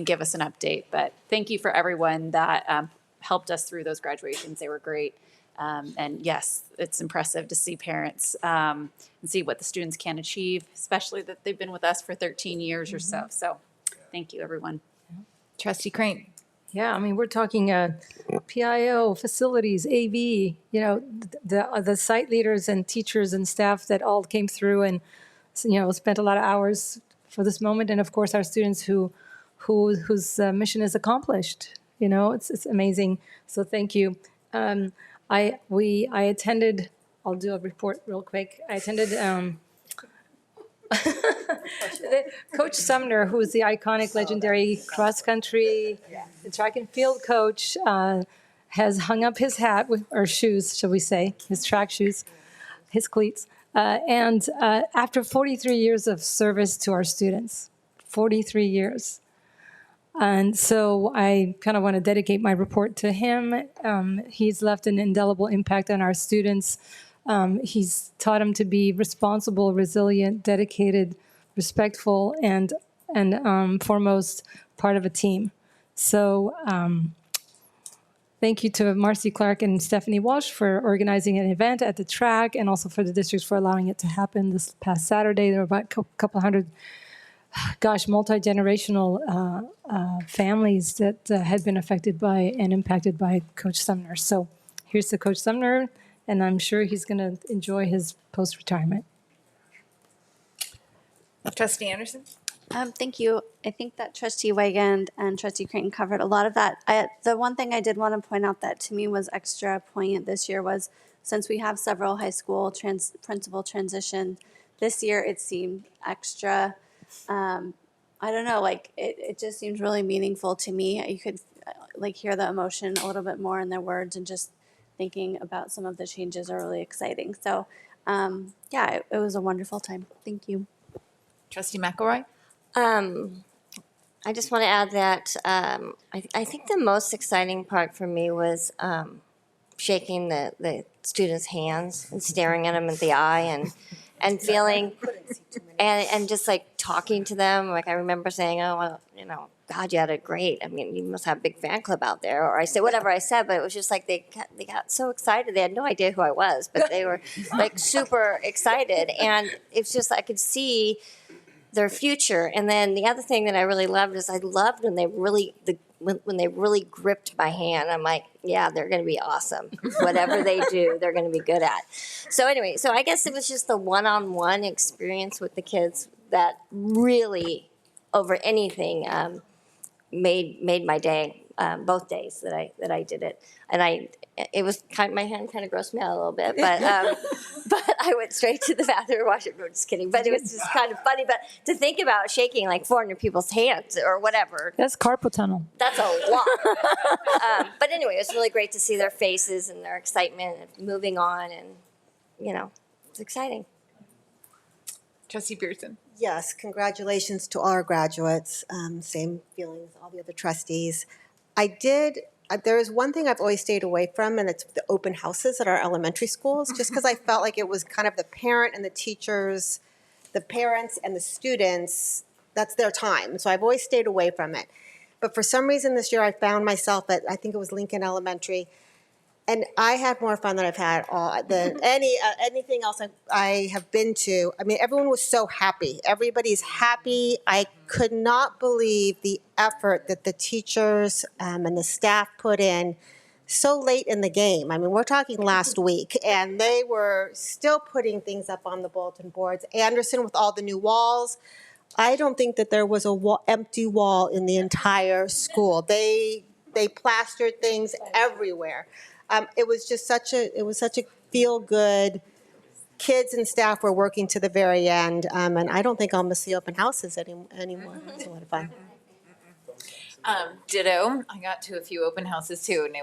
give us an update. But thank you for everyone that helped us through those graduations. They were great. And yes, it's impressive to see parents and see what the students can achieve, especially that they've been with us for 13 years or so. So thank you, everyone. Trustee Crane. Yeah, I mean, we're talking PIO, facilities, AV, the site leaders and teachers and staff that all came through and, spent a lot of hours for this moment. And of course, our students whose mission is accomplished. It's amazing. So thank you. I attended, I'll do a report real quick. I attended Coach Sumner, who is the iconic, legendary cross-country track and field coach, has hung up his hat, or shoes, shall we say, his track shoes, his cleats. And after 43 years of service to our students, 43 years. And so I kind of want to dedicate my report to him. He's left an indelible impact on our students. He's taught them to be responsible, resilient, dedicated, respectful, and foremost part of a team. So Thank you to Marcy Clark and Stephanie Walsh for organizing an event at the track, and also for the districts for allowing it to happen this past Saturday. There were about a couple hundred, multi-generational families that had been affected by and impacted by Coach Sumner. So here's to Coach Sumner, and I'm sure he's going to enjoy his post-retirement. Trustee Anderson? Thank you. I think that Trustee Wigand and Trustee Creighton covered a lot of that. The one thing I did want to point out that to me was extra poignant this year was, since we have several high school principal transition, this year it seemed extra, I don't know, like it just seemed really meaningful to me. You could hear the emotion a little bit more in their words, and just thinking about some of the changes are really exciting. So it was a wonderful time. Thank you. Trustee McElroy? I just want to add that I think the most exciting part for me was shaking the students' hands and staring at them in the eye and feeling and just like talking to them. Like I remember saying, "Oh, well, God, you had it great. I mean, you must have a big fan club out there." Or I said whatever I said, but it was just like they got so excited. They had no idea who I was, but they were like super excited, and it's just I could see their future. And then the other thing that I really loved is I loved when they really when they really gripped my hand. I'm like, yeah, they're going to be awesome. Whatever they do, they're going to be good at. So anyway, so I guess it was just the one-on-one experience with the kids that really, over anything, made my day. Both days that I did it, and it was my hand kind of grossed me out a little bit, but I went straight to the bathroom and washed it. No, just kidding. But it was just kind of funny. But to think about shaking like 400 people's hands or whatever. That's carpal tunnel. That's a lot. But anyway, it was really great to see their faces and their excitement and moving on, and it's exciting. Trustee Pearson? Yes, congratulations to all our graduates. Same feelings, all the other trustees. There is one thing I've always stayed away from, and it's the open houses at our elementary schools, just because I felt like it was kind of the parent and the teachers, the parents and the students, that's their time. So I've always stayed away from it. But for some reason this year I found myself at, I think it was Lincoln Elementary, and I had more fun than I've had than anything else I have been to. I mean, everyone was so happy. Everybody's happy. I could not believe the effort that the teachers and the staff put in so late in the game. I mean, we're talking last week, and they were still putting things up on the bulletin boards. Anderson with all the new walls. I don't think that there was a empty wall in the entire school. They plastered things everywhere. It was such a feel-good. Kids and staff were working to the very end, and I don't think I'll miss the open houses anymore. It's a lot of fun. Ditto. I got to a few open houses too, and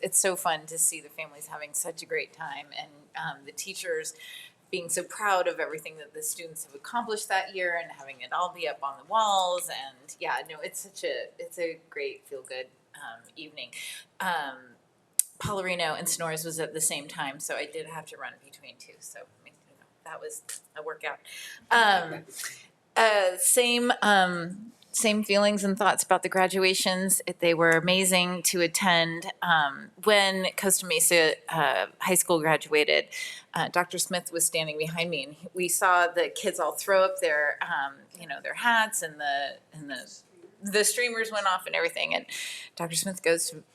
it's so fun to see the families having such a great time, and the teachers being so proud of everything that the students have accomplished that year, and having it all be up on the walls. And it's a great feel-good evening. Paularino and Sonores was at the same time, so I did have to run between two. So that was a workout. Same feelings and thoughts about the graduations. They were amazing to attend. When Costa Mesa High School graduated, Dr. Smith was standing behind me, and we saw the kids all throw up their hats, and the streamers went off and everything. And Dr. Smith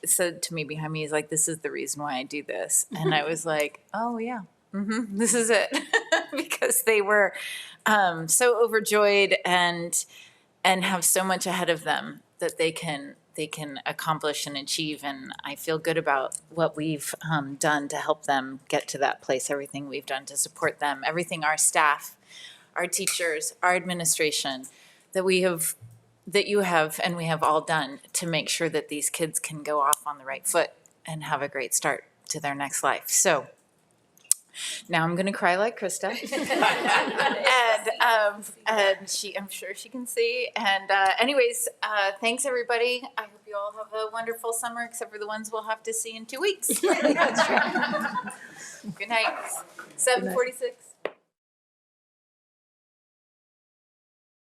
said to me behind me, he's like, "This is the reason why I do this." And I was like, "Oh yeah, this is it," because they were so overjoyed and have so much ahead of them that they can accomplish and achieve. And I feel good about what we've done to help them get to that place, everything we've done to support them, everything our staff, our teachers, our administration, that you have and we have all done to make sure that these kids can go off on the right foot and have a great start to their next life. So now I'm going to cry like Krista, and I'm sure she can see. And anyways, thanks everybody. I hope you all have a wonderful summer, except for the ones we'll have to see in 2 weeks. Good night. 7:46.